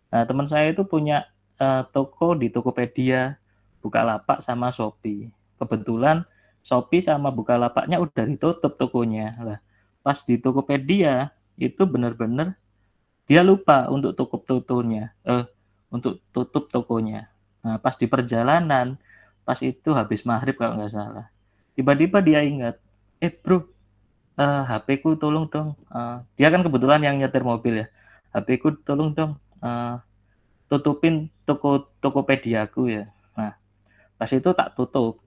Nah, teman saya itu punya toko di Tokopedia, Bukalapak sama Shopee. Kebetulan Shopee sama Bukalapaknya udah ditutup tokonya. Lah, pas di Tokopedia itu benar-benar dia lupa untuk tutup tokonya. Nah, pas di perjalanan, pas itu habis maghrib kalau nggak salah, tiba-tiba dia ingat, bro, HP ku tolong dong. Dia kan kebetulan yang nyetir mobil ya. HP ku tolong dong tutupin Tokopedia-ku ya. Nah, pas itu tak tutup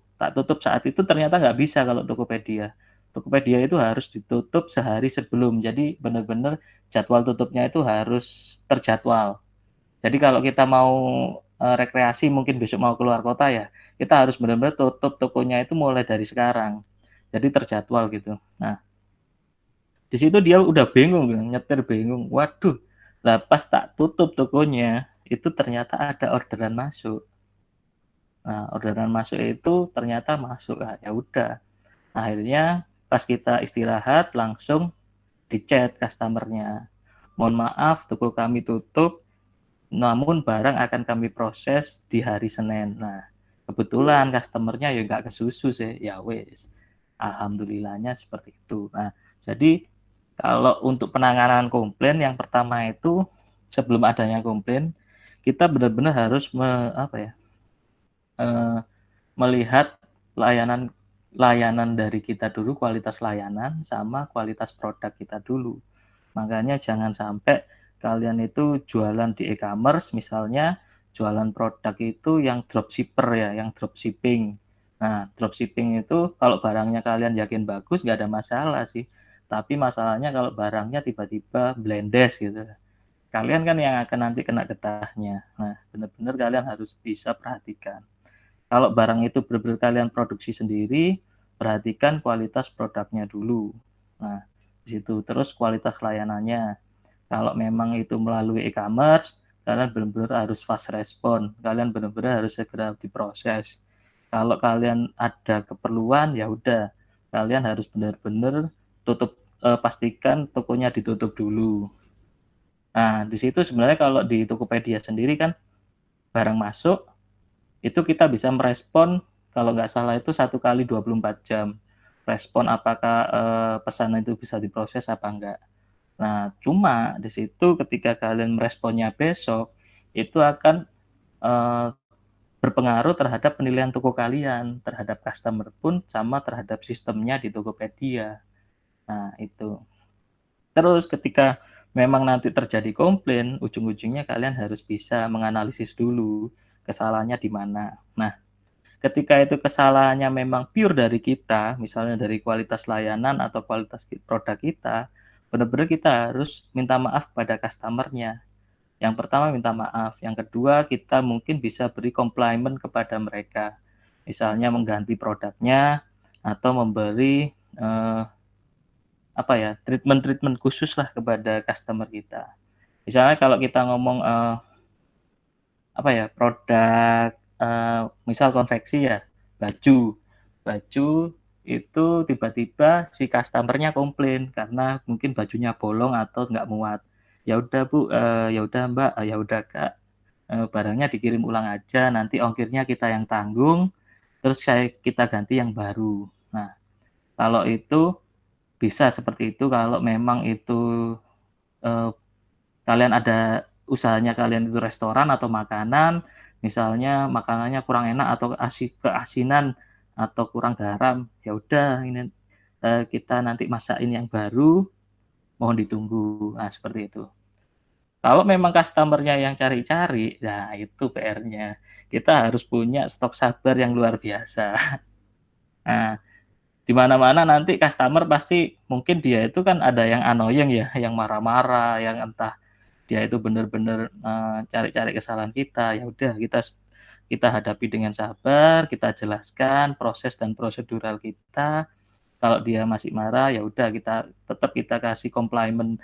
saat itu ternyata nggak bisa kalau Tokopedia. Tokopedia itu harus ditutup sehari sebelum, jadi benar-benar jadwal tutupnya itu harus terjadwal. Jadi kalau kita mau rekreasi, mungkin besok mau keluar kota ya, kita harus benar-benar tutup tokonya itu mulai dari sekarang. Jadi terjadwal gitu. Nah, di situ dia udah bingung, nyetir bingung. Waduh, lah pas tak tutup tokonya, itu ternyata ada orderan masuk. Nah, orderan masuk itu ternyata masuk. Nah, ya udah. Akhirnya pas kita istirahat langsung di-chat customer-nya. Mohon maaf, toko kami tutup, namun barang akan kami proses di hari Senin. Nah, kebetulan customer-nya ya nggak kesusu sih, ya wes. Alhamdulillahnya seperti itu. Nah, jadi kalau untuk penanganan komplain yang pertama itu sebelum adanya komplain kita benar-benar harus melihat layanan layanan dari kita dulu, kualitas layanan sama kualitas produk kita dulu. Makanya jangan sampai kalian itu jualan di e-commerce misalnya jualan produk itu yang dropshipper ya, yang dropshipping. Nah, dropshipping itu kalau barangnya kalian yakin bagus nggak ada masalah sih. Tapi masalahnya kalau barangnya tiba-tiba blendes gitu. Kalian kan yang akan nanti kena getahnya. Nah, benar-benar kalian harus bisa perhatikan. Kalau barang itu benar-benar kalian produksi sendiri, perhatikan kualitas produknya dulu. Nah, di situ terus kualitas layanannya. Kalau memang itu melalui e-commerce, kalian benar-benar harus fast respon. Kalian benar-benar harus segera diproses. Kalau kalian ada keperluan, ya udah, kalian harus benar-benar pastikan tokonya ditutup dulu. Nah, di situ sebenarnya kalau di Tokopedia sendiri kan barang masuk itu kita bisa merespon kalau nggak salah itu 1 kali 24 jam respon apakah pesanan itu bisa diproses apa enggak. Nah, cuma di situ ketika kalian meresponnya besok itu akan eh, berpengaruh terhadap penilaian toko kalian, terhadap customer pun sama terhadap sistemnya di Tokopedia. Nah, itu. Terus ketika memang nanti terjadi komplain, ujung-ujungnya kalian harus bisa menganalisis dulu kesalahannya di mana. Nah, ketika itu kesalahannya memang pure dari kita, misalnya dari kualitas layanan atau kualitas produk kita, benar-benar kita harus minta maaf pada customer-nya. Yang pertama minta maaf, yang kedua kita mungkin bisa beri komplimen kepada mereka. Misalnya mengganti produknya atau memberi treatment-treatment khusus lah kepada customer kita. Misalnya kalau kita ngomong produk misal konveksi ya, baju itu tiba-tiba si customer-nya komplain karena mungkin bajunya bolong atau nggak muat. Ya udah Bu, ya udah Mbak, ya udah Kak, barangnya dikirim ulang aja, nanti ongkirnya kita yang tanggung, terus kita ganti yang baru. Nah, kalau itu bisa seperti itu kalau memang itu kalian ada usahanya kalian itu restoran atau makanan, misalnya makanannya kurang enak atau keasinan atau kurang garam, ya udah ini kita nanti masakin yang baru, mohon ditunggu. Nah, seperti itu. Kalau memang customer-nya yang cari-cari, nah itu PR-nya. Kita harus punya stok sabar yang luar biasa. Nah, di mana-mana nanti customer pasti mungkin dia itu kan ada yang annoying ya, yang marah-marah, yang entah dia itu benar-benar cari-cari kesalahan kita. Ya udah kita hadapi dengan sabar, kita jelaskan proses dan prosedural kita. Kalau dia masih marah, ya udah kita kasih komplimen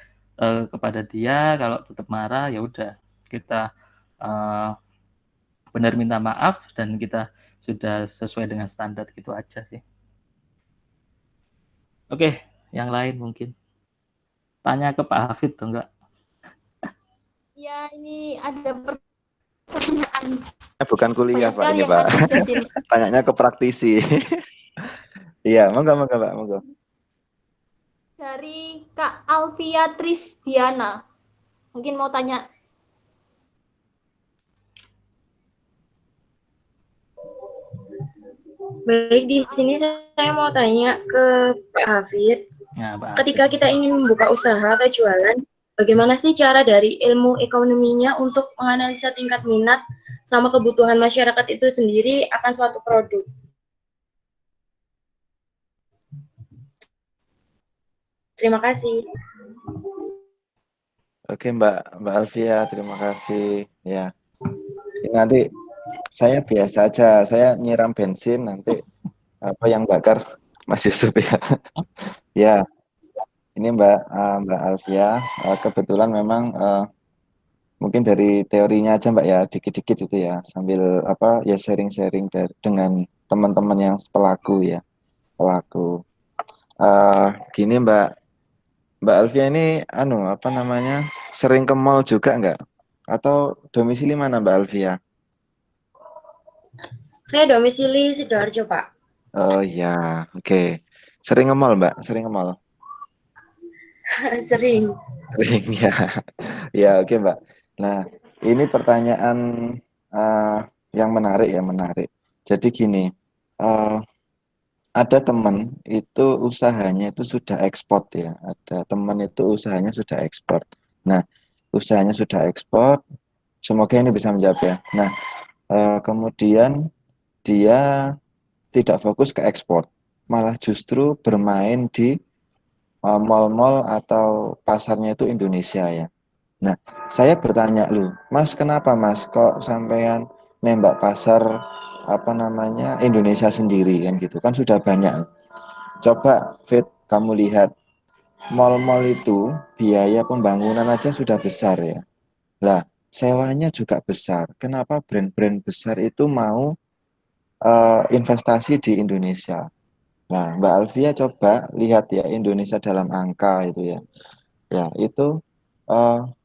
kepada dia. Kalau tetap marah, ya udah kita benar minta maaf dan kita sudah sesuai dengan standar gitu aja sih. Oke, yang lain mungkin. Tanya ke Pak Hafid tuh enggak? Ya, ini ada pertanyaan. Bukan kuliah Pak ini Pak. Ini. Tanyanya ke praktisi. Iya, monggo Pak, monggo. Dari Kak Alfia Trisdiana. Mungkin mau tanya. Baik, di sini saya mau tanya ke Pak Hafid. Ya, Pak Ketika Hafid. kita ingin membuka usaha atau jualan, bagaimana sih cara dari ilmu ekonominya untuk menganalisa tingkat minat sama kebutuhan masyarakat itu sendiri akan suatu produk? Terima kasih. Oke Mbak Alfia, terima kasih. Ya, ini nanti saya biasa aja, saya nyiram bensin nanti apa yang bakar Mas Yusuf ya. Ya, ini Mbak Alfia, kebetulan memang Mungkin dari teorinya aja Mbak ya, dikit-dikit itu ya, sambil apa ya sharing-sharing dengan teman-teman yang pelaku ya, pelaku. Gini Mbak Alfia ini apa namanya, sering ke mall juga nggak? Atau domisili mana Mbak Alfia? Saya domisili Sidoarjo, Pak. Oh ya, oke. Sering ke mall Mbak, sering ke mall. Sering. Sering ya. Ya oke Mbak. Nah ini pertanyaan eh, yang menarik ya, menarik. Jadi gini, eh, ada teman itu usahanya itu sudah ekspor ya. Ada teman itu usahanya sudah ekspor. Nah, usahanya sudah ekspor. Semoga ini bisa menjawab ya. Nah, kemudian dia tidak fokus ke ekspor, malah justru bermain di mall-mall atau pasarnya itu Indonesia ya. Nah, saya bertanya lu, Mas, kenapa Mas kok sampean nembak pasar apa namanya Indonesia sendiri kan gitu kan sudah banyak. Coba Fit, kamu lihat mall-mall itu biaya pembangunan aja sudah besar ya. Lah, sewanya juga besar. Kenapa brand-brand besar itu mau investasi di Indonesia? Nah, Mbak Alfia coba lihat ya Indonesia dalam angka itu ya. Ya, itu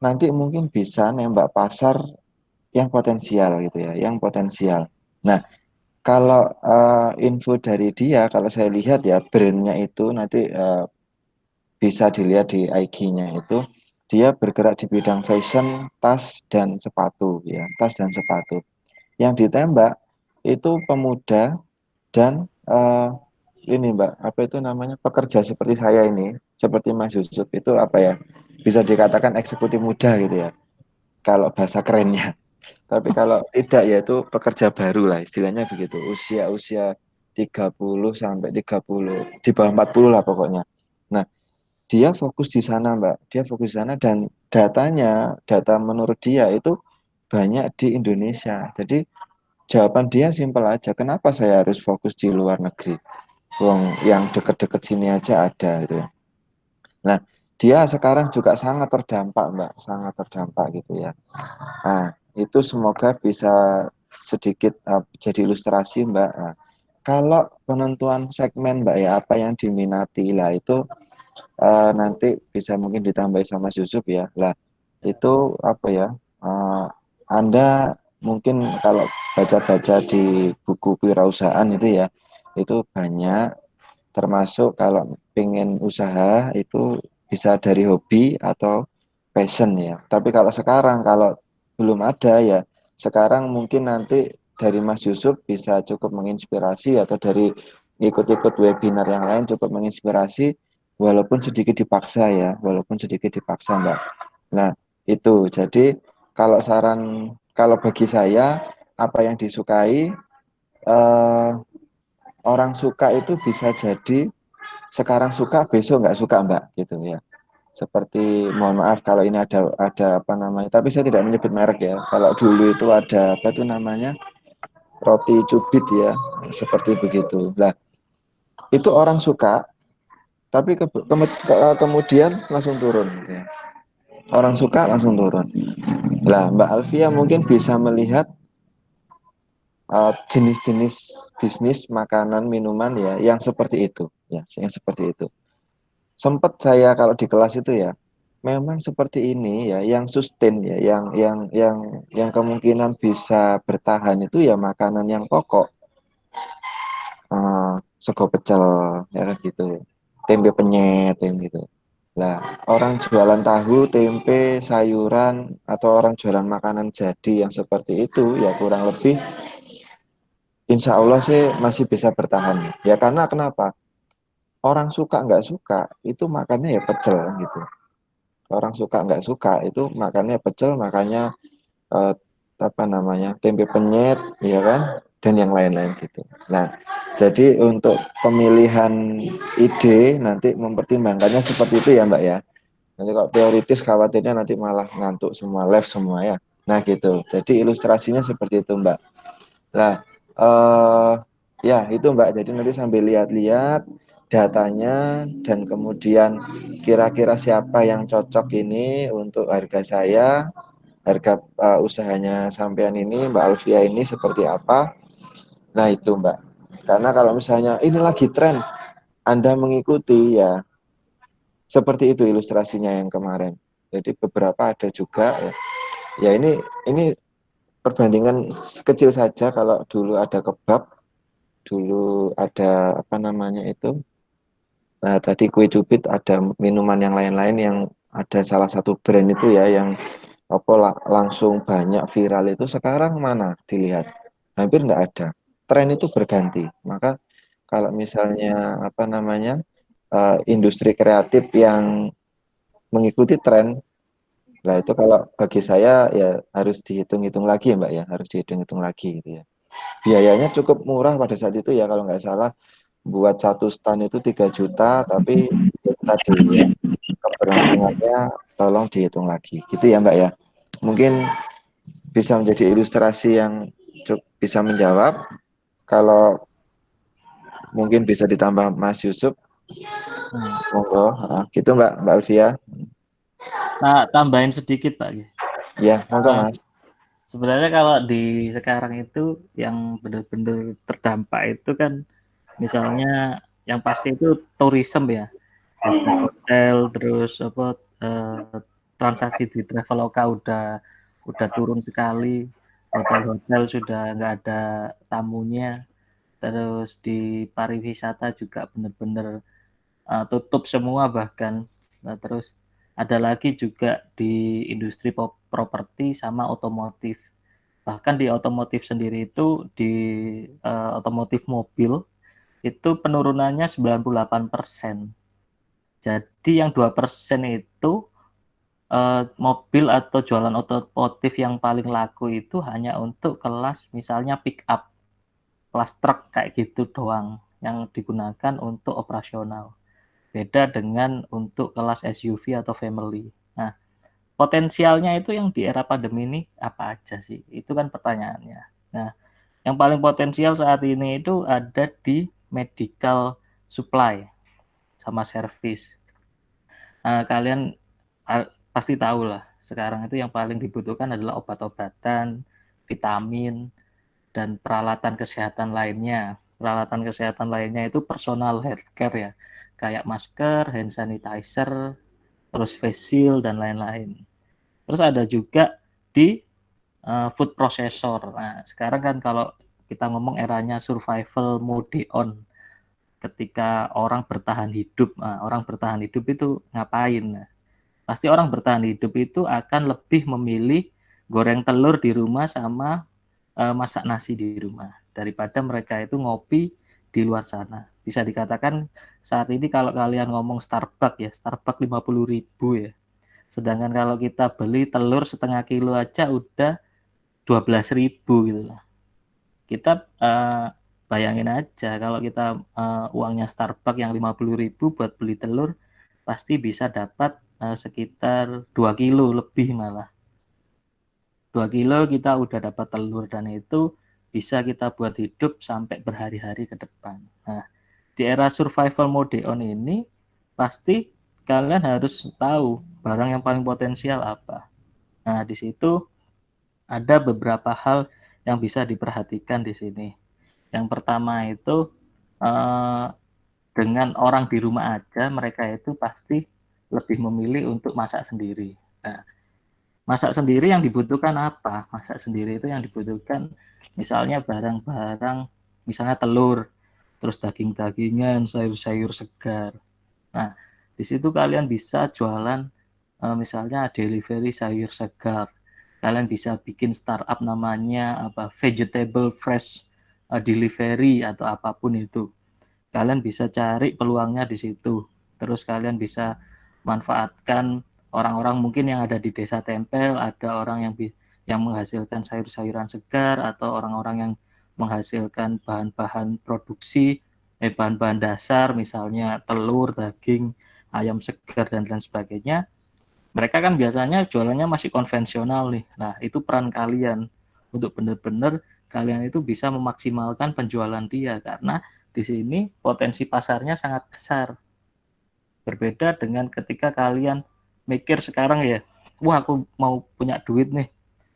nanti mungkin bisa nembak pasar yang potensial gitu ya, yang potensial. Nah, kalau info dari dia, kalau saya lihat ya brandnya itu nanti bisa dilihat di IG-nya itu dia bergerak di bidang fashion, tas dan sepatu ya, tas dan sepatu. Yang ditembak itu pemuda dan ini Mbak, apa itu namanya pekerja seperti saya ini, seperti Mas Yusuf itu apa ya, bisa dikatakan eksekutif muda gitu ya, kalau bahasa kerennya. Tapi kalau tidak ya itu pekerja baru lah istilahnya begitu. Usia 30 sampai 30, di bawah 40 lah pokoknya. Nah, dia fokus di sana, Mbak. Dia fokus di sana dan data menurut dia itu banyak di Indonesia. Jadi jawaban dia simpel aja. Kenapa saya harus fokus di luar negeri? Wong yang deket-deket sini aja ada gitu ya. Nah, dia sekarang juga sangat terdampak, Mbak. Sangat terdampak gitu ya. Nah, itu semoga bisa sedikit jadi ilustrasi, Mbak. Nah, kalau penentuan segmen, Mbak ya, apa yang diminati lah itu nanti bisa mungkin ditambahi sama Mas Yusuf ya. Lah, itu apa ya? Anda mungkin kalau baca-baca di buku kewirausahaan itu ya, itu banyak termasuk kalau pengen usaha itu bisa dari hobi atau passion ya. Tapi kalau sekarang kalau belum ada ya, sekarang mungkin nanti dari Mas Yusuf bisa cukup menginspirasi atau dari ikut-ikut webinar yang lain cukup menginspirasi walaupun sedikit dipaksa ya, walaupun sedikit dipaksa Mbak. Nah, itu. Jadi kalau bagi saya apa yang disukai orang suka itu bisa jadi sekarang suka besok nggak suka Mbak gitu ya. Seperti mohon maaf kalau ini ada apa namanya, tapi saya tidak menyebut merek ya. Kalau dulu itu ada apa itu namanya roti cubit ya, seperti begitu. Nah, itu orang suka, tapi kemudian langsung turun. Gitu ya. Orang suka langsung turun. Nah, Mbak Alfia mungkin bisa melihat jenis-jenis bisnis makanan minuman ya yang seperti itu, ya, yang seperti itu. Sempat saya kalau di kelas itu ya memang seperti ini ya yang sustain ya yang kemungkinan bisa bertahan itu ya makanan yang pokok, sego pecel ya kan gitu, tempe penyet yang gitu. Lah orang jualan tahu tempe sayuran atau orang jualan makanan jadi yang seperti itu ya kurang lebih insya Allah sih masih bisa bertahan ya karena kenapa orang suka nggak suka itu makannya ya pecel gitu. Orang suka nggak suka itu makannya pecel, makanya eh, apa namanya tempe penyet ya kan dan yang lain-lain gitu. Nah jadi untuk pemilihan ide nanti mempertimbangkannya seperti itu ya Mbak ya. Nanti kalau teoritis khawatirnya nanti malah ngantuk semua, live semua ya. Nah gitu, jadi ilustrasinya seperti itu Mbak. Nah ya itu Mbak, jadi nanti sambil lihat-lihat datanya dan kemudian kira-kira siapa yang cocok ini untuk harga saya. harga usahanya sampean ini, Mbak Alfia ini seperti apa. Nah itu Mbak, karena kalau misalnya ini lagi tren, Anda mengikuti ya seperti itu ilustrasinya yang kemarin. Jadi beberapa ada juga ya, ya ini perbandingan kecil saja. Kalau dulu ada kebab, dulu ada apa namanya itu, nah tadi kue cubit, ada minuman yang lain-lain yang ada salah satu brand itu ya yang apa langsung banyak viral itu, sekarang mana dilihat hampir enggak ada. Tren itu berganti. Maka kalau misalnya apa namanya industri kreatif yang mengikuti tren, nah itu kalau bagi saya ya harus dihitung-hitung lagi ya Mbak ya, harus dihitung-hitung lagi gitu ya. Biayanya cukup murah pada saat itu ya, kalau nggak salah buat satu stand itu 3 juta, tapi tadi ya keberlangsungannya tolong dihitung lagi gitu ya Mbak ya. Mungkin bisa menjadi ilustrasi yang bisa menjawab. Kalau mungkin bisa ditambah Mas Yusuf, monggo. Gitu Mbak Alfia. Nah, tambahin sedikit Pak. Ya, monggo Nah, Mas. sebenarnya kalau di sekarang itu yang benar-benar terdampak itu kan misalnya yang pasti itu tourism ya, hotel, terus apa transaksi di Traveloka udah turun sekali, hotel-hotel sudah nggak ada tamunya, terus di pariwisata juga benar-benar tutup semua bahkan. Nah, terus ada lagi juga di industri properti sama otomotif. Bahkan di otomotif sendiri itu di otomotif mobil itu penurunannya 98%. Jadi yang 2% itu mobil atau jualan otomotif yang paling laku itu hanya untuk kelas misalnya pick up, kelas truk kayak gitu doang yang digunakan untuk operasional. Beda dengan untuk kelas SUV atau family. Nah, potensialnya itu yang di era pandemi ini apa aja sih? Itu kan pertanyaannya. Nah, yang paling potensial saat ini itu ada di medical supply sama service. Kalian pasti tahu lah, sekarang itu yang paling dibutuhkan adalah obat-obatan, vitamin, dan peralatan kesehatan lainnya. Peralatan kesehatan lainnya itu personal healthcare ya, kayak masker, hand sanitizer, terus face shield, dan lain-lain. Terus ada juga di food processor. Nah, sekarang kan kalau kita ngomong eranya survival mode on, ketika orang bertahan hidup. Nah, orang bertahan hidup itu ngapain? Nah, pasti orang bertahan hidup itu akan lebih memilih goreng telur di rumah sama masak nasi di rumah daripada mereka itu ngopi di luar sana. Bisa dikatakan saat ini kalau kalian ngomong Starbucks ya, Starbucks 50.000 ya. Sedangkan kalau kita beli telur setengah kilo aja udah 12.000 gitu lah. Kita bayangin aja kalau kita uangnya Starbucks yang 50.000 buat beli telur, pasti bisa dapat sekitar 2 kilo lebih malah. 2 kilo kita udah dapat telur, dan itu bisa kita buat hidup sampai berhari-hari ke depan. Nah, di era survival mode on ini pasti kalian harus tahu barang yang paling potensial apa. Nah, di situ ada beberapa hal yang bisa diperhatikan di sini. Yang pertama itu dengan orang di rumah aja, mereka itu pasti lebih memilih untuk masak sendiri. Nah, masak sendiri yang dibutuhkan apa? Masak sendiri itu yang dibutuhkan misalnya barang-barang, misalnya telur, terus daging-dagingan, sayur-sayur segar. Nah, di situ kalian bisa jualan misalnya delivery sayur segar. Kalian bisa bikin startup namanya apa, vegetable fresh delivery atau apapun itu. Kalian bisa cari peluangnya di situ. Terus kalian bisa manfaatkan orang-orang mungkin yang ada di desa tempel, ada orang yang menghasilkan sayur-sayuran segar, atau orang-orang yang menghasilkan bahan-bahan produksi, bahan-bahan dasar, misalnya telur, daging, ayam segar, dan lain sebagainya. Mereka kan biasanya jualannya masih konvensional nih. Nah, itu peran kalian untuk benar-benar kalian itu bisa memaksimalkan penjualan dia, karena di sini potensi pasarnya sangat besar. Berbeda dengan ketika kalian mikir sekarang ya, wah aku mau punya duit nih,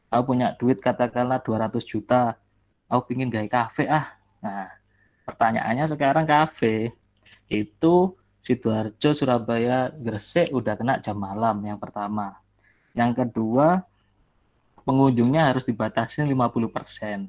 aku punya duit katakanlah 200 juta, aku pingin gawe kafe ah. Nah, pertanyaannya sekarang kafe itu Sidoarjo, Surabaya, Gresik udah kena jam malam yang pertama. Yang kedua, pengunjungnya harus dibatasi 50%.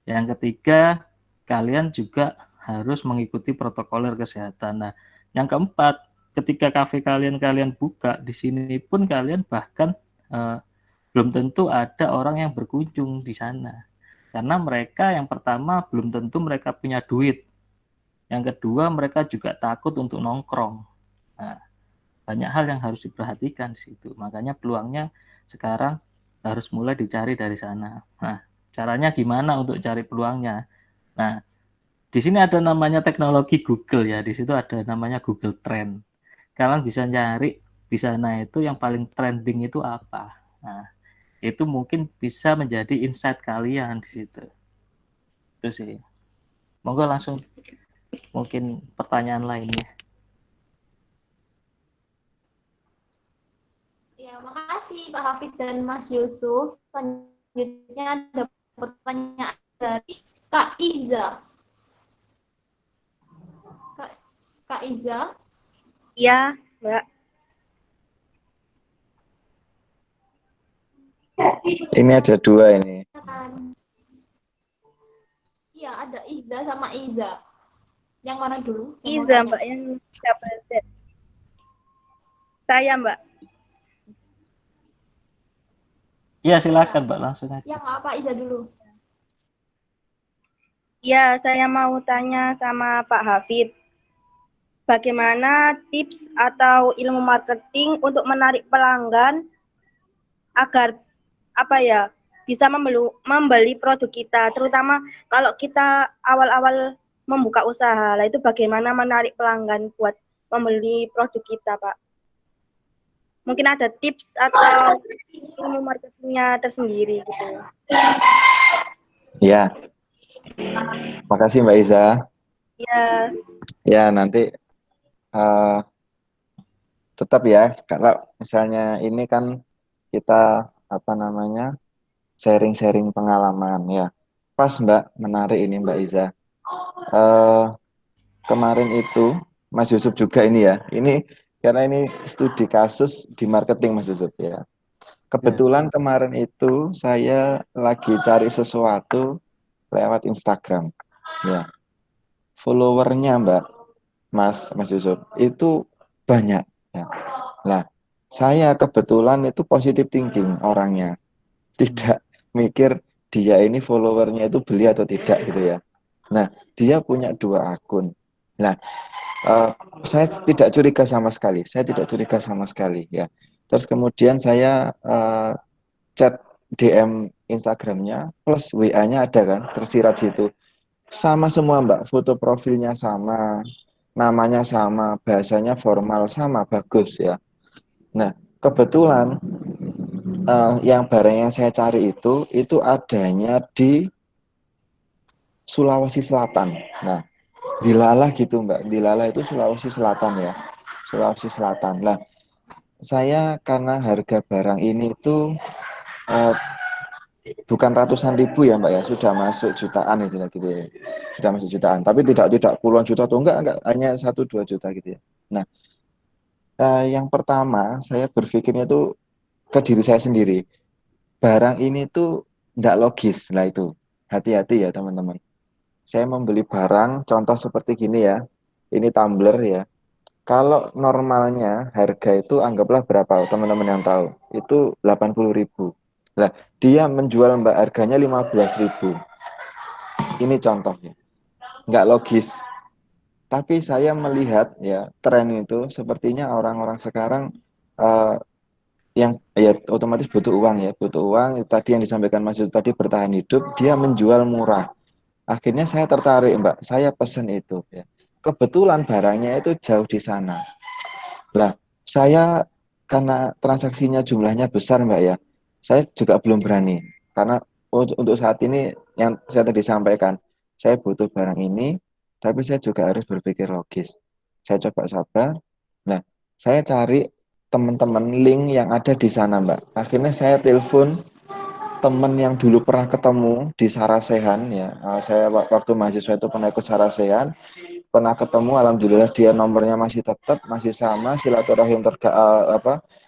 Yang ketiga, kalian juga harus mengikuti protokoler kesehatan. Nah, yang keempat, ketika kafe kalian buka, di sini pun kalian bahkan eh, belum tentu ada orang yang berkunjung di sana. Karena mereka yang pertama belum tentu mereka punya duit. Yang kedua, mereka juga takut untuk nongkrong. Nah, banyak hal yang harus diperhatikan di situ. Makanya peluangnya sekarang harus mulai dicari dari sana. Nah, caranya gimana untuk cari peluangnya? Nah, di sini ada namanya teknologi Google ya. Di situ ada namanya Google Trend. Kalian bisa nyari di sana itu yang paling trending itu apa. Nah, itu mungkin bisa menjadi insight kalian di situ. Itu sih. Monggo langsung mungkin pertanyaan lainnya. Ya, makasih Pak Hafiz dan Mas Yusuf. Selanjutnya ada pertanyaan dari Kak Iza. Kak Iza. Iya, Mbak. Ini ada dua ini. Iya, ada Iza sama Iza. Yang mana dulu? Iza, Mbak, yang double Z. Saya, Mbak. Iya, silakan Mbak, langsung aja. Yang apa Iza dulu? Ya, saya mau tanya sama Pak Hafid. Bagaimana tips atau ilmu marketing untuk menarik pelanggan agar bisa membeli produk kita, terutama kalau kita awal-awal membuka usaha. Lah itu bagaimana menarik pelanggan buat membeli produk kita, Pak? Mungkin ada tips atau ilmu marketingnya tersendiri gitu. Ya, makasih Mbak Iza. Ya. Ya, nanti tetap ya, kalau misalnya ini kan kita sharing-sharing pengalaman ya. Pas Mbak, menarik ini Mbak Iza. Kemarin itu Mas Yusuf juga ini ya. Ini karena ini studi kasus di marketing Mas Yusuf ya. Kebetulan kemarin itu saya lagi cari sesuatu lewat Instagram. Ya. Followernya Mbak, Mas Yusuf itu banyak ya. Nah, saya kebetulan itu positive thinking orangnya. Tidak mikir dia ini followernya itu beli atau tidak gitu ya. Nah, dia punya 2 akun. Nah, saya tidak curiga sama sekali. Saya tidak curiga sama sekali ya. Terus kemudian saya chat DM Instagramnya plus WA-nya ada kan, tersirat situ. Sama semua Mbak, foto profilnya sama, namanya sama, bahasanya formal sama, bagus ya. Nah, kebetulan yang barang yang saya cari itu adanya di Sulawesi Selatan. Nah, Dilala gitu Mbak, Dilala itu Sulawesi Selatan ya, Sulawesi Selatan. Nah, saya karena harga barang ini itu bukan ratusan ribu ya Mbak ya, sudah masuk jutaan itu gitu ya, sudah masuk jutaan. Tapi tidak puluhan juta atau enggak, hanya 1-2 juta gitu ya. Nah, yang pertama saya berpikirnya itu ke diri saya sendiri. Barang ini tuh enggak logis. Nah itu, hati-hati ya teman-teman. Saya membeli barang, contoh seperti gini ya. Ini tumbler ya. Kalau normalnya harga itu anggaplah berapa teman-teman yang tahu? Itu 80.000. Nah, dia menjual Mbak harganya 15.000. Ini contohnya. Nggak logis. Tapi saya melihat ya tren itu sepertinya orang-orang sekarang yang ya otomatis butuh uang ya, butuh uang. Tadi yang disampaikan Mas Yusuf tadi bertahan hidup, dia menjual murah. Akhirnya saya tertarik Mbak, saya pesen itu ya. Kebetulan barangnya itu jauh di sana. Lah, saya karena transaksinya jumlahnya besar Mbak ya, saya juga belum berani. Karena untuk saat ini yang saya tadi sampaikan, saya butuh barang ini, tapi saya juga harus berpikir logis. Saya coba sabar. Nah, saya cari teman-teman link yang ada di sana, Mbak. Akhirnya saya telepon teman yang dulu pernah ketemu di Sarasehan ya. Saya waktu mahasiswa itu pernah ikut Sarasehan, pernah ketemu, alhamdulillah dia nomornya masih tetap, masih sama, silaturahim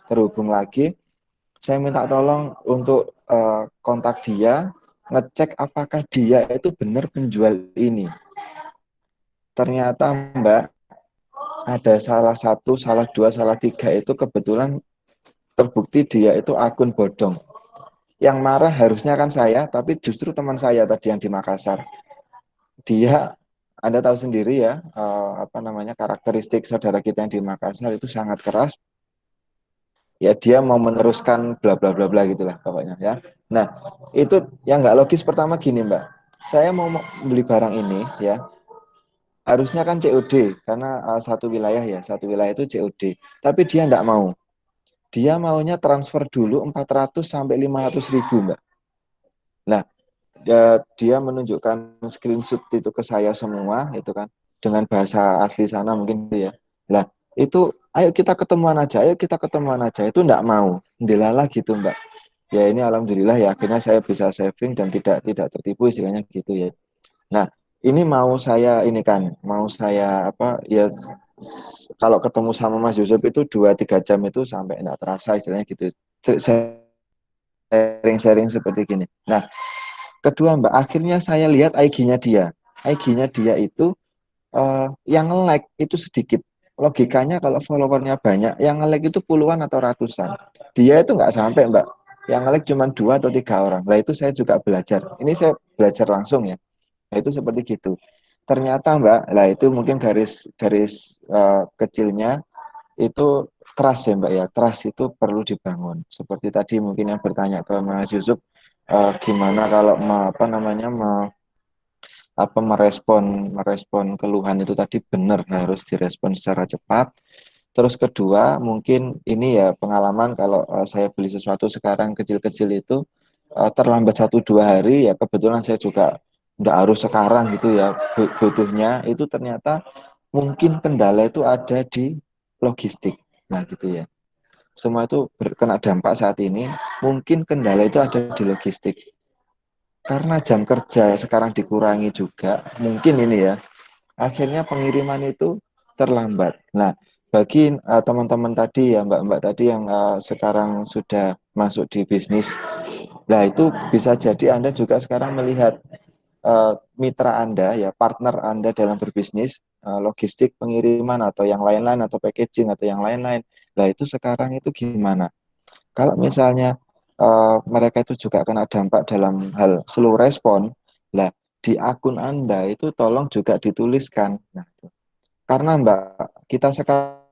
terhubung lagi. Saya minta tolong untuk kontak dia, ngecek apakah dia itu benar penjual ini. Ternyata Mbak, ada salah satu, salah dua, salah tiga itu kebetulan terbukti dia itu akun bodong. Yang marah harusnya kan saya, tapi justru teman saya tadi yang di Makassar. Dia, Anda tahu sendiri ya, karakteristik saudara kita yang di Makassar itu sangat keras. Ya dia mau meneruskan bla bla bla bla gitulah pokoknya ya. Nah itu yang nggak logis pertama gini Mbak, saya mau beli barang ini ya, harusnya kan COD karena satu wilayah itu COD, tapi dia nggak mau. Dia maunya transfer dulu 400 sampai 500 ribu Mbak. Nah dia menunjukkan screenshot itu ke saya semua itu kan dengan bahasa asli sana mungkin ya. Lah itu ayo kita ketemuan aja, itu enggak mau, ndelalah gitu Mbak. Ya ini alhamdulillah ya akhirnya saya bisa saving dan tidak tertipu istilahnya gitu ya. Nah ini mau saya kalau ketemu sama Mas Yusuf itu 2-3 jam itu sampai enggak terasa istilahnya gitu. Sharing-sharing seperti gini. Nah kedua Mbak, akhirnya saya lihat IG-nya dia. IG-nya dia itu yang nge-like itu sedikit. Logikanya kalau followernya banyak, yang nge-like itu puluhan atau ratusan. Dia itu nggak sampai Mbak. Yang nge-like cuma 2 atau 3 orang. Nah itu saya juga belajar. Ini saya belajar langsung ya. Nah itu seperti gitu. Ternyata Mbak, lah itu mungkin garis kecilnya itu trust ya Mbak ya. Trust itu perlu dibangun. Seperti tadi mungkin yang bertanya ke Mas Yusuf, gimana kalau merespon keluhan itu tadi benar harus direspon secara cepat. Terus kedua mungkin ini ya pengalaman kalau saya beli sesuatu sekarang kecil-kecil itu terlambat 1-2 hari ya kebetulan saya juga nggak harus sekarang gitu ya butuhnya itu ternyata mungkin kendala itu ada di logistik. Nah gitu ya. Semua itu kena dampak saat ini, mungkin kendala itu ada di logistik. Karena jam kerja sekarang dikurangi juga, mungkin ini ya, akhirnya pengiriman itu terlambat. Nah, bagi teman-teman tadi ya, mbak-mbak tadi yang sekarang sudah masuk di bisnis, nah itu bisa jadi Anda juga sekarang melihat mitra Anda, ya partner Anda dalam berbisnis, logistik, pengiriman, atau yang lain-lain, atau packaging, atau yang lain-lain. Nah, itu sekarang itu gimana? Kalau misalnya mereka itu juga kena dampak dalam hal slow respon, lah di akun Anda itu tolong juga dituliskan. Nah, karena Mbak, kita sekarang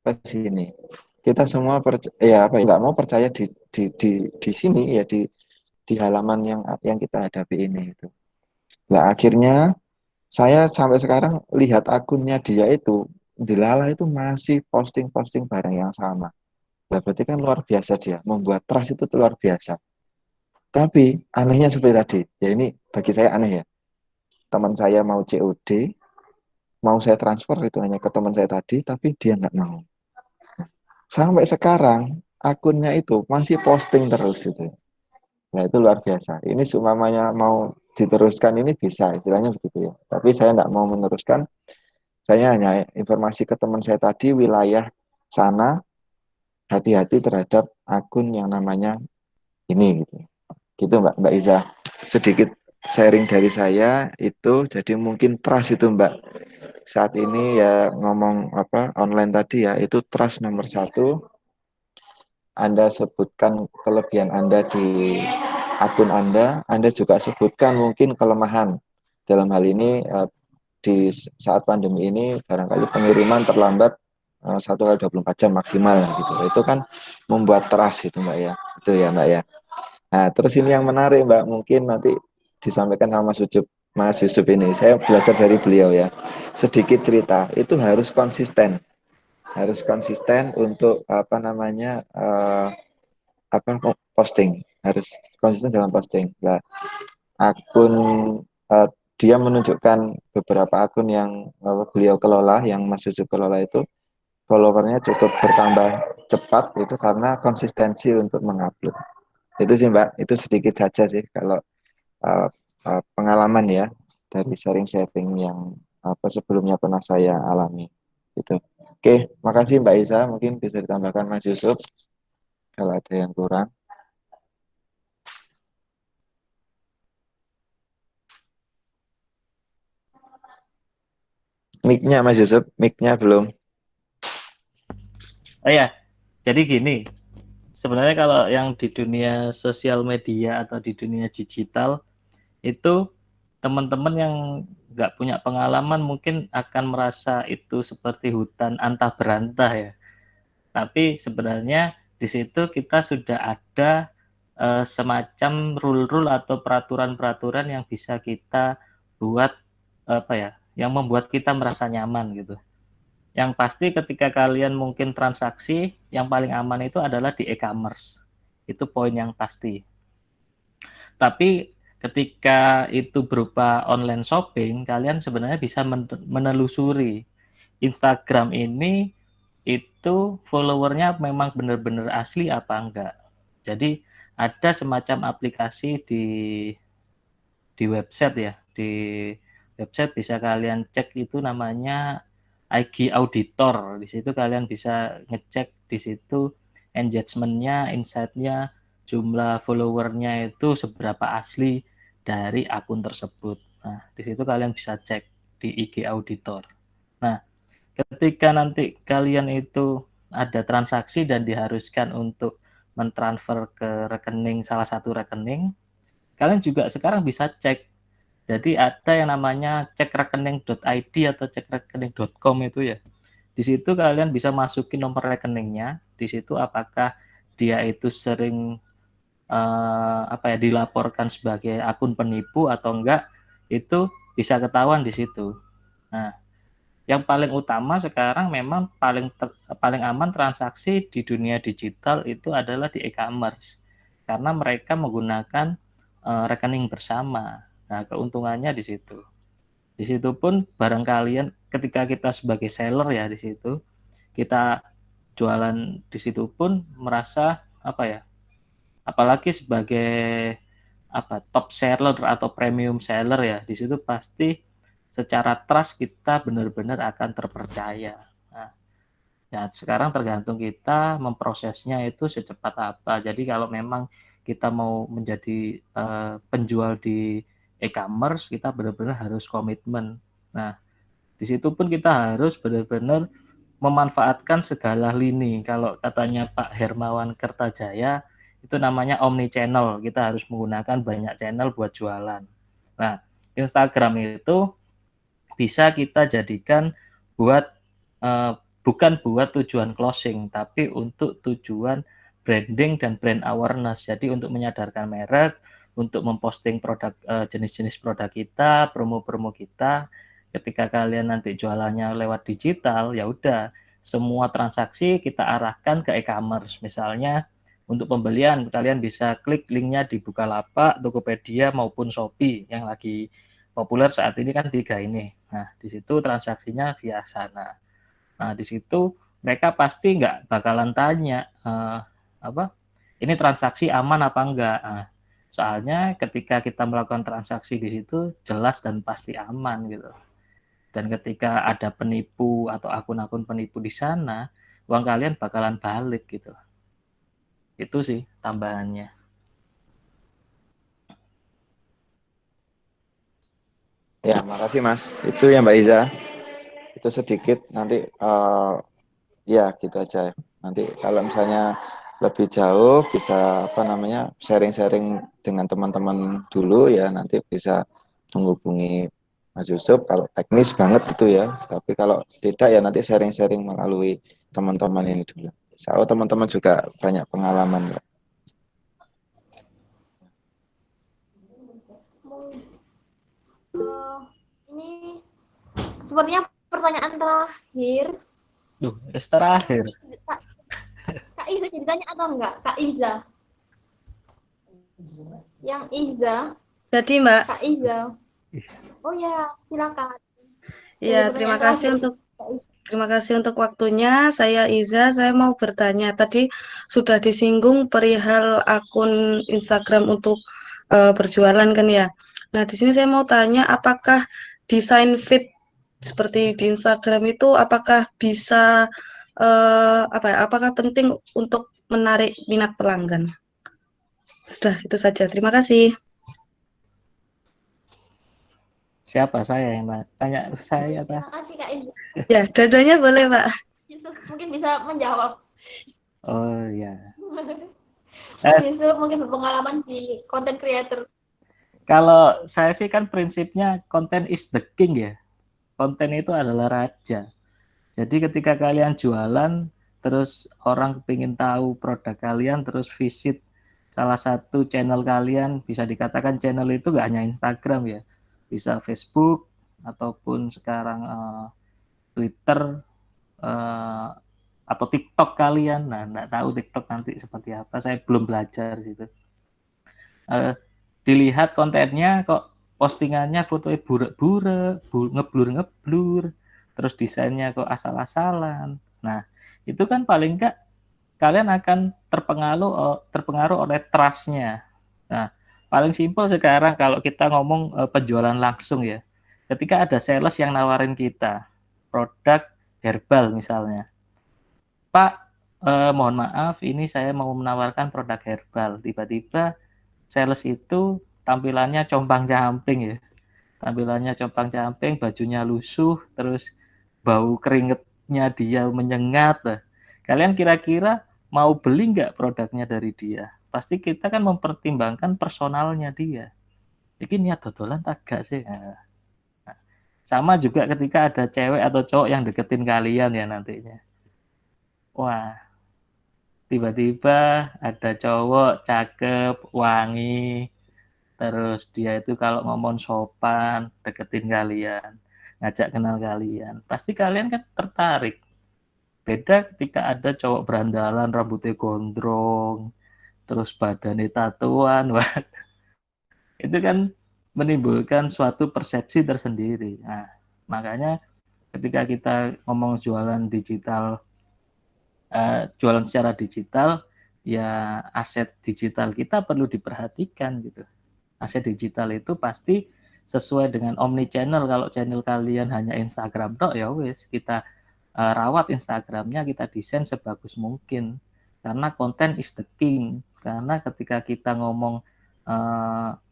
ke sini, kita semua nggak mau percaya di sini ya di halaman yang kita hadapi ini itu. Nah, akhirnya saya sampai sekarang lihat akunnya dia itu Dilala itu masih posting-posting barang yang sama. Nah, berarti kan luar biasa dia membuat trust itu luar biasa. Tapi anehnya seperti tadi, ya ini bagi saya aneh ya. Teman saya mau COD, mau saya transfer itu hanya ke teman saya tadi, tapi dia nggak mau. Sampai sekarang akunnya itu masih posting terus itu. Nah itu luar biasa. Ini seumpamanya mau diteruskan ini bisa, istilahnya begitu ya. Tapi saya nggak mau meneruskan. Saya hanya informasi ke teman saya tadi, wilayah sana, hati-hati terhadap akun yang namanya ini gitu. Gitu Mbak Iza. Sedikit sharing dari saya itu, jadi mungkin trust itu Mbak. Saat ini ya ngomong online tadi ya, itu trust nomor 1. Anda sebutkan kelebihan Anda di akun Anda juga sebutkan mungkin kelemahan. Dalam hal ini di saat pandemi ini barangkali pengiriman terlambat 1 kali 24 jam maksimal gitu. Itu kan membuat trust itu Mbak ya. Itu ya Mbak ya. Nah, terus ini yang menarik Mbak, mungkin nanti disampaikan sama Mas Yusuf ini. Saya belajar dari beliau ya. Sedikit cerita, itu harus konsisten. Harus konsisten untuk posting, harus konsisten dalam posting. Nah, akun dia menunjukkan beberapa akun yang beliau kelola, yang Mas Yusuf kelola itu followernya cukup bertambah cepat itu karena konsistensi untuk mengupload. Itu sih Mbak, itu sedikit saja sih kalau pengalaman ya dari sharing-sharing yang sebelumnya pernah saya alami. Gitu. Oke, makasih Mbak Isa. Mungkin bisa ditambahkan Mas Yusuf kalau ada yang kurang. Mic-nya Mas Yusuf, mic-nya belum. Oh ya, jadi gini, sebenarnya kalau yang di dunia sosial media atau di dunia digital itu teman-teman yang nggak punya pengalaman mungkin akan merasa itu seperti hutan antah berantah ya. Tapi sebenarnya di situ kita sudah ada semacam rule-rule atau peraturan-peraturan yang bisa kita buat apa ya, yang membuat kita merasa nyaman gitu. Yang pasti ketika kalian mungkin transaksi, yang paling aman itu adalah di e-commerce. Itu poin yang pasti. Tapi ketika itu berupa online shopping, kalian sebenarnya bisa menelusuri Instagram ini itu followernya memang benar-benar asli apa enggak. Jadi ada semacam aplikasi di website ya, di website bisa kalian cek itu namanya IG Auditor. Di situ kalian bisa ngecek di situ engagement-nya, insight-nya, jumlah followernya itu seberapa asli dari akun tersebut. Nah, di situ kalian bisa cek di IG Auditor. Nah, ketika nanti kalian itu ada transaksi dan diharuskan untuk mentransfer ke rekening salah satu rekening, kalian juga sekarang bisa cek. Jadi ada yang namanya cek rekening.id atau cek rekening.com itu ya. Di situ kalian bisa masukin nomor rekeningnya. Di situ apakah dia itu sering dilaporkan sebagai akun penipu atau enggak, itu bisa ketahuan di situ. Nah, yang paling utama sekarang memang paling aman transaksi di dunia digital itu adalah di e-commerce. Karena mereka menggunakan rekening bersama. Nah, keuntungannya di situ. Di situ pun barang kalian ketika kita sebagai seller ya di situ, kita jualan di situ pun merasa apa ya? Apalagi sebagai top seller atau premium seller ya, di situ pasti secara trust kita benar-benar akan terpercaya. Nah, ya sekarang tergantung kita memprosesnya itu secepat apa. Jadi kalau memang kita mau menjadi penjual di e-commerce, kita benar-benar harus komitmen. Nah, di situ pun kita harus benar-benar memanfaatkan segala lini. Kalau katanya Pak Hermawan Kertajaya, itu namanya omni channel. Kita harus menggunakan banyak channel buat jualan. Nah, Instagram itu bisa kita jadikan buat bukan buat tujuan closing, tapi untuk tujuan branding dan brand awareness. Jadi untuk menyadarkan merek, untuk memposting produk jenis-jenis produk kita, promo-promo kita. Ketika kalian nanti jualannya lewat digital, ya udah semua transaksi kita arahkan ke e-commerce. Misalnya untuk pembelian kalian bisa klik linknya di Bukalapak, Tokopedia maupun Shopee yang lagi populer saat ini kan 3 ini. Nah, di situ transaksinya via sana. Nah, di situ mereka pasti nggak bakalan tanya ini transaksi aman apa enggak. Nah, soalnya ketika kita melakukan transaksi di situ jelas dan pasti aman gitu. Dan ketika ada penipu atau akun-akun penipu di sana, uang kalian bakalan balik gitu. Itu sih tambahannya. Ya, makasih Mas. Itu ya Mbak Iza. Itu sedikit nanti ya gitu aja. Nanti kalau misalnya lebih jauh bisa sharing-sharing dengan teman-teman dulu ya, nanti bisa menghubungi Mas Yusuf kalau teknis banget itu ya. Tapi kalau tidak ya nanti sharing-sharing melalui teman-teman ini dulu. Saya teman-teman juga banyak pengalaman. Ini sepertinya pertanyaan terakhir. Terakhir. Kak Iza jadi tanya atau enggak? Kak Iza. Yang Iza. Jadi Mbak. Kak Iza. Oh ya, silakan. Iya, terima kasih untuk Terima kasih untuk waktunya. Saya Iza, saya mau bertanya. Tadi sudah disinggung perihal akun Instagram untuk berjualan kan ya. Nah, di sini saya mau tanya, apakah desain feed seperti di Instagram itu apakah bisa apa ya? Apakah penting untuk menarik minat pelanggan? Sudah itu saja. Terima kasih. Siapa saya yang tanya saya apa? Terima kasih Kak Iza. Ya, dua-duanya boleh, Pak. Yusuf mungkin bisa menjawab. Oh ya. Mas Yusuf mungkin berpengalaman di content creator. Kalau saya sih kan prinsipnya konten is the king ya. Konten itu adalah raja. Jadi ketika kalian jualan, terus orang pengen tahu produk kalian, terus visit salah satu channel kalian, bisa dikatakan channel itu nggak hanya Instagram ya, bisa Facebook ataupun sekarang Twitter atau TikTok kalian. Nah, nggak tahu TikTok nanti seperti apa, saya belum belajar gitu. Dilihat kontennya kok postingannya fotonya burek-burek, ngeblur-ngeblur, terus desainnya kok asal-asalan. Nah, itu kan paling enggak kalian akan terpengaruh oleh trust-nya. Nah, paling simpel sekarang kalau kita ngomong penjualan langsung ya. Ketika ada sales yang nawarin kita produk herbal misalnya. Pak, mohon maaf ini saya mau menawarkan produk herbal. Tiba-tiba sales itu tampilannya compang-camping ya. Tampilannya compang-camping, bajunya lusuh, terus bau keringetnya dia menyengat. Lah. Kalian kira-kira mau beli nggak produknya dari dia? Pasti kita kan mempertimbangkan personalnya dia. Jadi niat dodolan tak gak sih? Nah, sama juga ketika ada cewek atau cowok yang deketin kalian ya nantinya. Wah, tiba-tiba ada cowok cakep, wangi, terus dia itu kalau ngomong sopan, deketin kalian, ngajak kenal kalian. Pasti kalian kan tertarik. Beda ketika ada cowok berandalan, rambutnya gondrong, terus badannya tatuan, wah, itu kan menimbulkan suatu persepsi tersendiri. Nah, makanya ketika kita ngomong jualan digital, jualan secara digital, ya aset digital kita perlu diperhatikan gitu. Aset digital itu pasti sesuai dengan omni channel. Kalau channel kalian hanya Instagram tok ya wis kita rawat Instagramnya, kita desain sebagus mungkin karena konten is the king. Karena ketika kita ngomong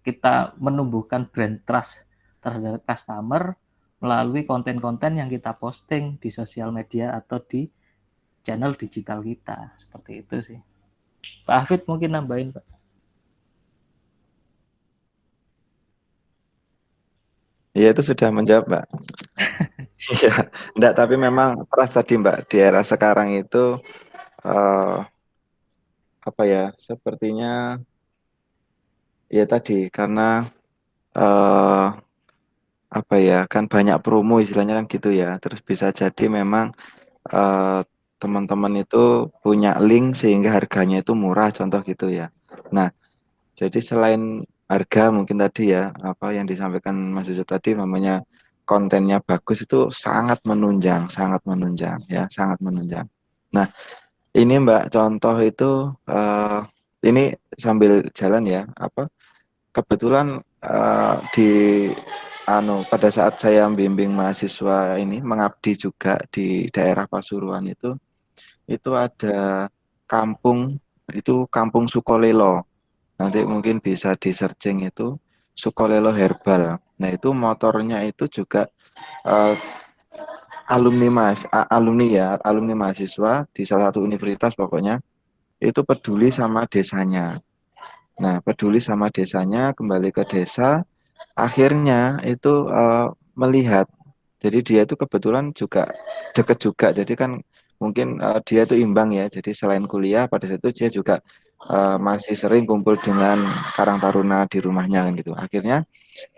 kita menumbuhkan brand trust terhadap customer melalui konten-konten yang kita posting di sosial media atau di channel digital kita, seperti itu sih. Pak Hafid mungkin nambahin Pak. Iya itu sudah menjawab Mbak. Iya, enggak, tapi memang trust tadi Mbak di era sekarang itu apa ya, sepertinya ya tadi karena apa ya, kan banyak promo istilahnya kan gitu ya. Terus bisa jadi memang teman-teman itu punya link sehingga harganya itu murah, contoh gitu ya. Nah, jadi selain harga mungkin tadi ya, apa yang disampaikan Mas Yusuf tadi namanya kontennya bagus itu sangat menunjang ya, sangat menunjang. Nah, ini Mbak contoh itu ini sambil jalan ya, apa kebetulan pada saat saya membimbing mahasiswa ini mengabdi juga di daerah Pasuruan itu ada kampung Sukolelo. Nanti mungkin bisa di searching itu Sukolelo Herbal. Nah itu motornya itu juga alumni mahasiswa di salah satu universitas pokoknya itu peduli sama desanya. Nah peduli sama desanya, kembali ke desa, akhirnya itu melihat, jadi dia itu kebetulan juga deket juga, jadi kan mungkin dia itu imbang ya, jadi selain kuliah pada saat itu dia juga masih sering kumpul dengan Karang Taruna di rumahnya kan gitu. Akhirnya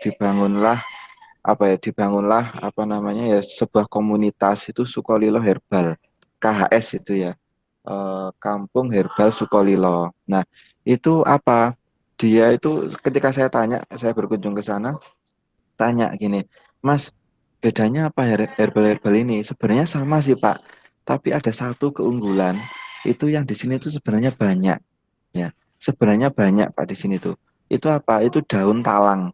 dibangunlah apa namanya ya, sebuah komunitas itu Sukolilo Herbal, KHS itu ya, Kampung Herbal Sukolilo. Nah itu apa, dia itu ketika saya berkunjung ke sana, tanya gini, Mas bedanya apa herbal ini? Sebenarnya sama sih Pak, tapi ada satu keunggulan itu yang di sini tuh sebenarnya banyak ya. Sebenarnya banyak Pak di sini tuh. Itu apa? Itu daun talang.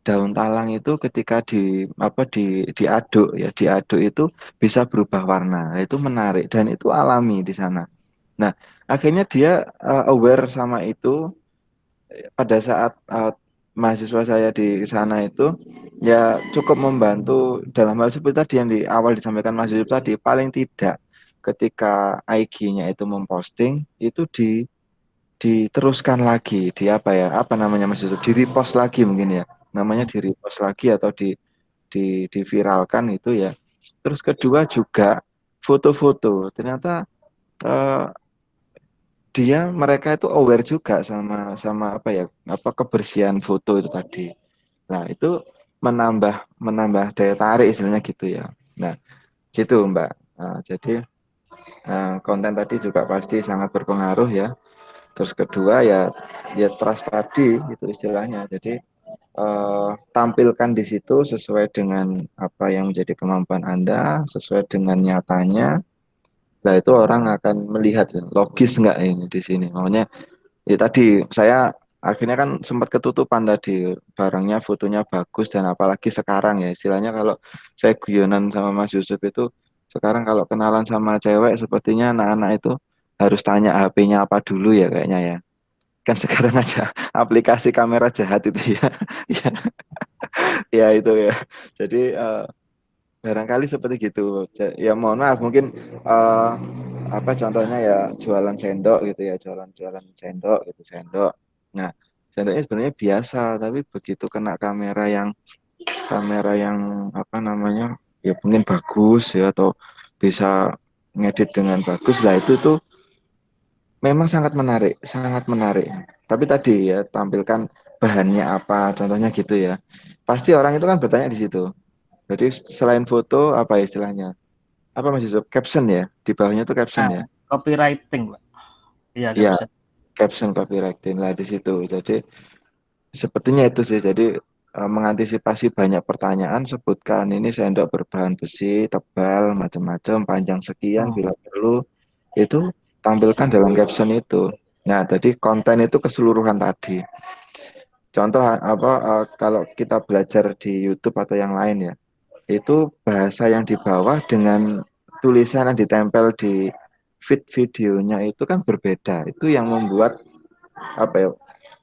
Daun talang itu ketika diaduk ya, diaduk itu bisa berubah warna. Nah, itu menarik dan itu alami di sana. Nah, akhirnya dia aware sama itu pada saat mahasiswa saya di sana itu ya cukup membantu dalam hal seperti tadi yang di awal disampaikan Mas Yusuf tadi, paling tidak ketika IG-nya itu memposting itu diteruskan lagi di apa namanya Mas Yusuf, di repost lagi mungkin ya, namanya di repost lagi atau diviralkan itu ya. Terus kedua juga foto-foto ternyata eh, mereka itu aware juga sama kebersihan foto itu tadi. Nah, itu menambah daya tarik istilahnya gitu ya. Nah, gitu Mbak. Nah, jadi konten tadi juga pasti sangat berpengaruh ya. Terus kedua ya trust tadi itu istilahnya. Jadi tampilkan di situ sesuai dengan apa yang menjadi kemampuan Anda, sesuai dengan nyatanya. Nah, itu orang akan melihat logis nggak ini di sini. Makanya ya tadi saya akhirnya kan sempat ketutupan tadi, barangnya fotonya bagus dan apalagi sekarang ya istilahnya kalau saya guyonan sama Mas Yusuf itu sekarang kalau kenalan sama cewek sepertinya anak-anak itu harus tanya HP-nya apa dulu ya kayaknya ya. Kan sekarang ada aplikasi kamera jahat itu ya. Ya, ya itu ya. Jadi barangkali seperti gitu. Ya mohon maaf mungkin eh, contohnya ya jualan sendok gitu ya, jualan sendok gitu, sendok. Nah, sendoknya sebenarnya biasa, tapi begitu kena kamera yang apa namanya? Ya mungkin bagus ya atau bisa ngedit dengan bagus lah itu tuh memang sangat menarik, sangat menarik. Tapi tadi ya tampilkan bahannya apa, contohnya gitu ya. Pasti orang itu kan bertanya di situ. Jadi selain foto apa istilahnya? Apa Mas Yusuf? Caption ya? Di bawahnya tuh caption ya? Copywriting, Pak. Iya, Iya, caption. caption copywriting lah di situ. Jadi sepertinya itu sih. Jadi mengantisipasi banyak pertanyaan, sebutkan ini sendok berbahan besi, tebal, macam-macam, panjang sekian bila perlu. Itu tampilkan dalam caption itu. Nah, jadi konten itu keseluruhan tadi. Contoh kalau kita belajar di YouTube atau yang lain ya, itu bahasa yang di bawah dengan tulisan yang ditempel di feed videonya itu kan berbeda. Itu yang membuat apa ya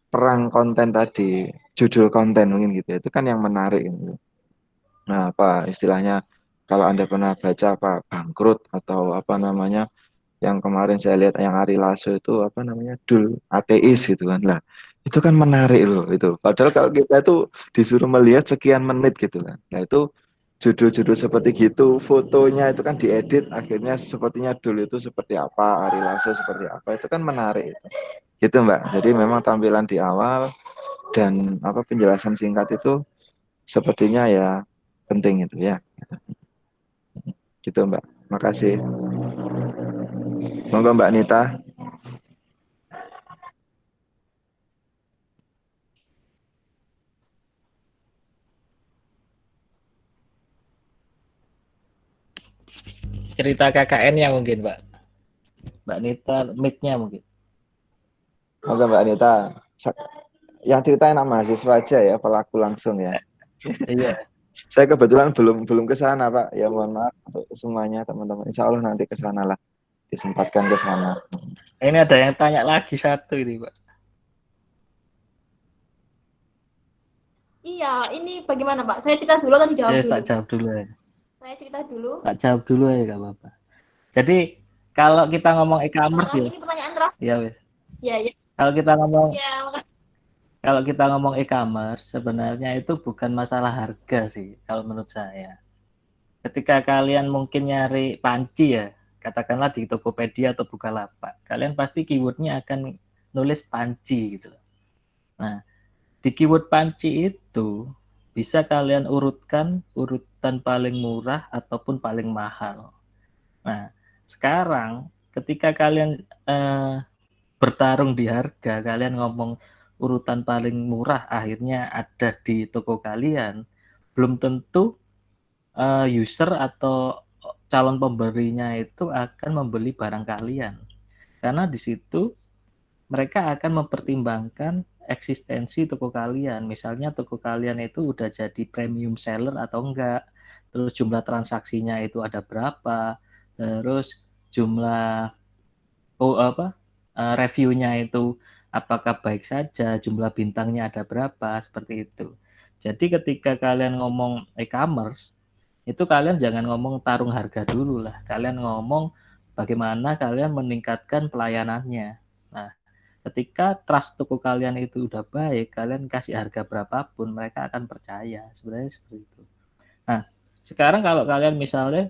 perang konten tadi, judul konten mungkin gitu ya. Itu kan yang menarik gitu. Nah, apa istilahnya kalau Anda pernah baca apa bangkrut atau apa namanya yang kemarin saya lihat yang Ari Lasso itu apa namanya Dul ateis gitu kan lah itu kan menarik loh itu padahal kalau kita itu disuruh melihat sekian menit gitu kan nah itu judul-judul seperti gitu fotonya itu kan diedit akhirnya sepertinya Dul itu seperti apa Ari Lasso seperti apa itu kan menarik itu gitu Mbak jadi memang tampilan di awal dan apa penjelasan singkat itu sepertinya ya penting itu ya gitu Mbak makasih monggo Mbak Nita. Cerita KKN-nya mungkin, Pak. Mbak Nita, mic-nya mungkin. Oke Mbak Anita, yang cerita enak mahasiswa aja ya, pelaku langsung ya. Iya. Saya kebetulan belum ke sana Pak, ya mohon maaf untuk semuanya teman-teman. Insya Allah nanti ke sana lah, disempatkan ke sana. Ini ada yang tanya lagi satu ini Pak. Iya, ini bagaimana Pak? Saya cerita dulu atau dijawab dulu? Tak jawab dulu ya. Saya cerita dulu. Tak jawab dulu ya, gak apa-apa. Jadi kalau kita ngomong e-commerce ya. Ini pertanyaan terakhir. Iya wes. Iya, iya. Kalau kita ngomong Ya, makasih. Kalau kita ngomong e-commerce, sebenarnya itu bukan masalah harga sih, kalau menurut saya. Ketika kalian mungkin nyari panci ya, katakanlah di Tokopedia atau Bukalapak, kalian pasti keywordnya akan nulis panci gitu. Nah, di keyword panci itu bisa kalian urutkan urutan paling murah ataupun paling mahal. Nah, sekarang ketika kalian bertarung di harga, kalian ngomong urutan paling murah akhirnya ada di toko kalian, belum tentu user atau calon pembelinya itu akan membeli barang kalian. Karena di situ mereka akan mempertimbangkan eksistensi toko kalian. Misalnya toko kalian itu udah jadi premium seller atau enggak, terus jumlah transaksinya itu ada berapa, terus jumlah reviewnya itu apakah baik saja, jumlah bintangnya ada berapa, seperti itu. Jadi ketika kalian ngomong e-commerce, itu kalian jangan ngomong tarung harga dulu lah. Kalian ngomong bagaimana kalian meningkatkan pelayanannya. Nah, ketika trust toko kalian itu udah baik, kalian kasih harga berapapun, mereka akan percaya. Sebenarnya seperti itu. Nah, sekarang kalau kalian misalnya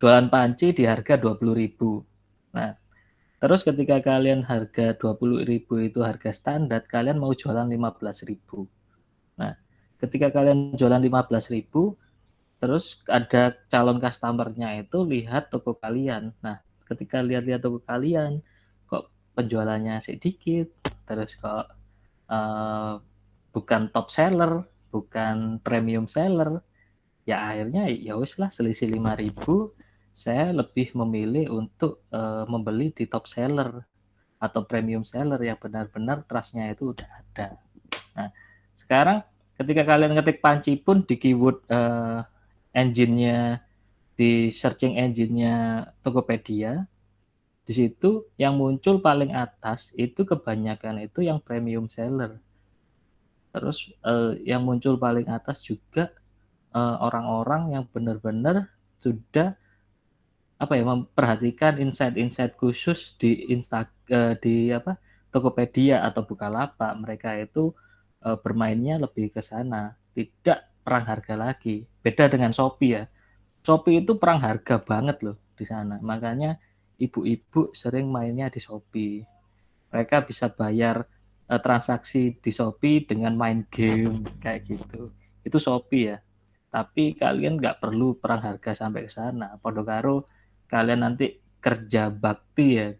jualan panci di harga 20.000. Nah, terus ketika kalian harga 20.000 itu harga standar, kalian mau jualan 15.000. Nah, ketika kalian jualan 15.000, terus ada calon customer-nya itu lihat toko kalian. Nah, ketika lihat-lihat toko kalian, kok penjualannya sedikit, terus kok bukan top seller, bukan premium seller, ya akhirnya ya wis lah selisih 5.000, saya lebih memilih untuk membeli di top seller atau premium seller yang benar-benar trust-nya itu udah ada. Nah, sekarang ketika kalian ngetik panci pun di keyword engine-nya, di searching engine-nya Tokopedia, di situ yang muncul paling atas itu kebanyakan itu yang premium seller. Terus yang muncul paling atas juga orang-orang yang benar-benar sudah memperhatikan insight-insight khusus di Tokopedia atau Bukalapak. Mereka itu bermainnya lebih ke sana, tidak perang harga lagi. Beda dengan Shopee ya. Shopee itu perang harga banget loh di sana. Makanya ibu-ibu sering mainnya di Shopee. Mereka bisa bayar transaksi di Shopee dengan main game kayak gitu. Itu Shopee ya. Tapi kalian nggak perlu perang harga sampai ke sana. Podo karo kalian nanti kerja bakti ya.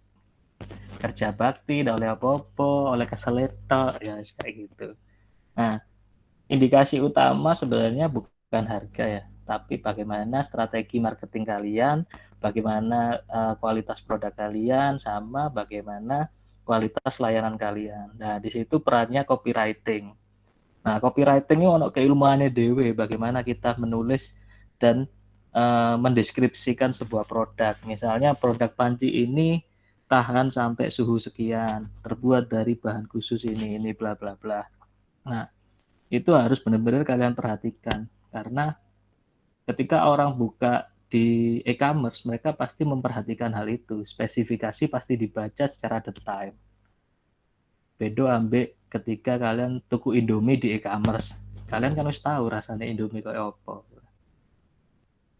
Kerja bakti, tidak oleh apa-apa, oleh keseletok ya kayak gitu. Nah, indikasi utama sebenarnya bukan harga ya, tapi bagaimana strategi marketing kalian, bagaimana kualitas produk kalian, sama bagaimana kualitas layanan kalian. Nah, di situ perannya copywriting. Nah, copywriting ini ono keilmuannya dewe, bagaimana kita menulis dan mendeskripsikan sebuah produk. Misalnya produk panci ini tahan sampai suhu sekian, terbuat dari bahan khusus ini bla bla bla. Nah, itu harus benar-benar kalian perhatikan, karena ketika orang buka di e-commerce, mereka pasti memperhatikan hal itu. Spesifikasi pasti dibaca secara detail. Bedo ambek ketika kalian tuku Indomie di e-commerce, kalian kan harus tahu rasanya Indomie kayak apa.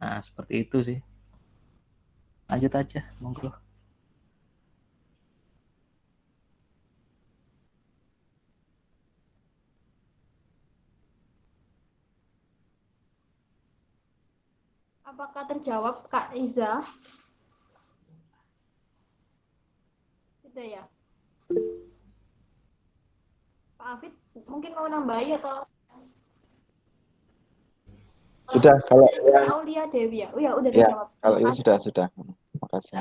Nah, seperti itu sih. Lanjut aja, monggo. Apakah terjawab Kak Iza? Sudah ya. Pak Afid mungkin mau nambahi atau? Sudah, kalau yang Aulia Dewi ya. Oh ya, udah ya, dijawab. kalau itu sudah. Terima kasih.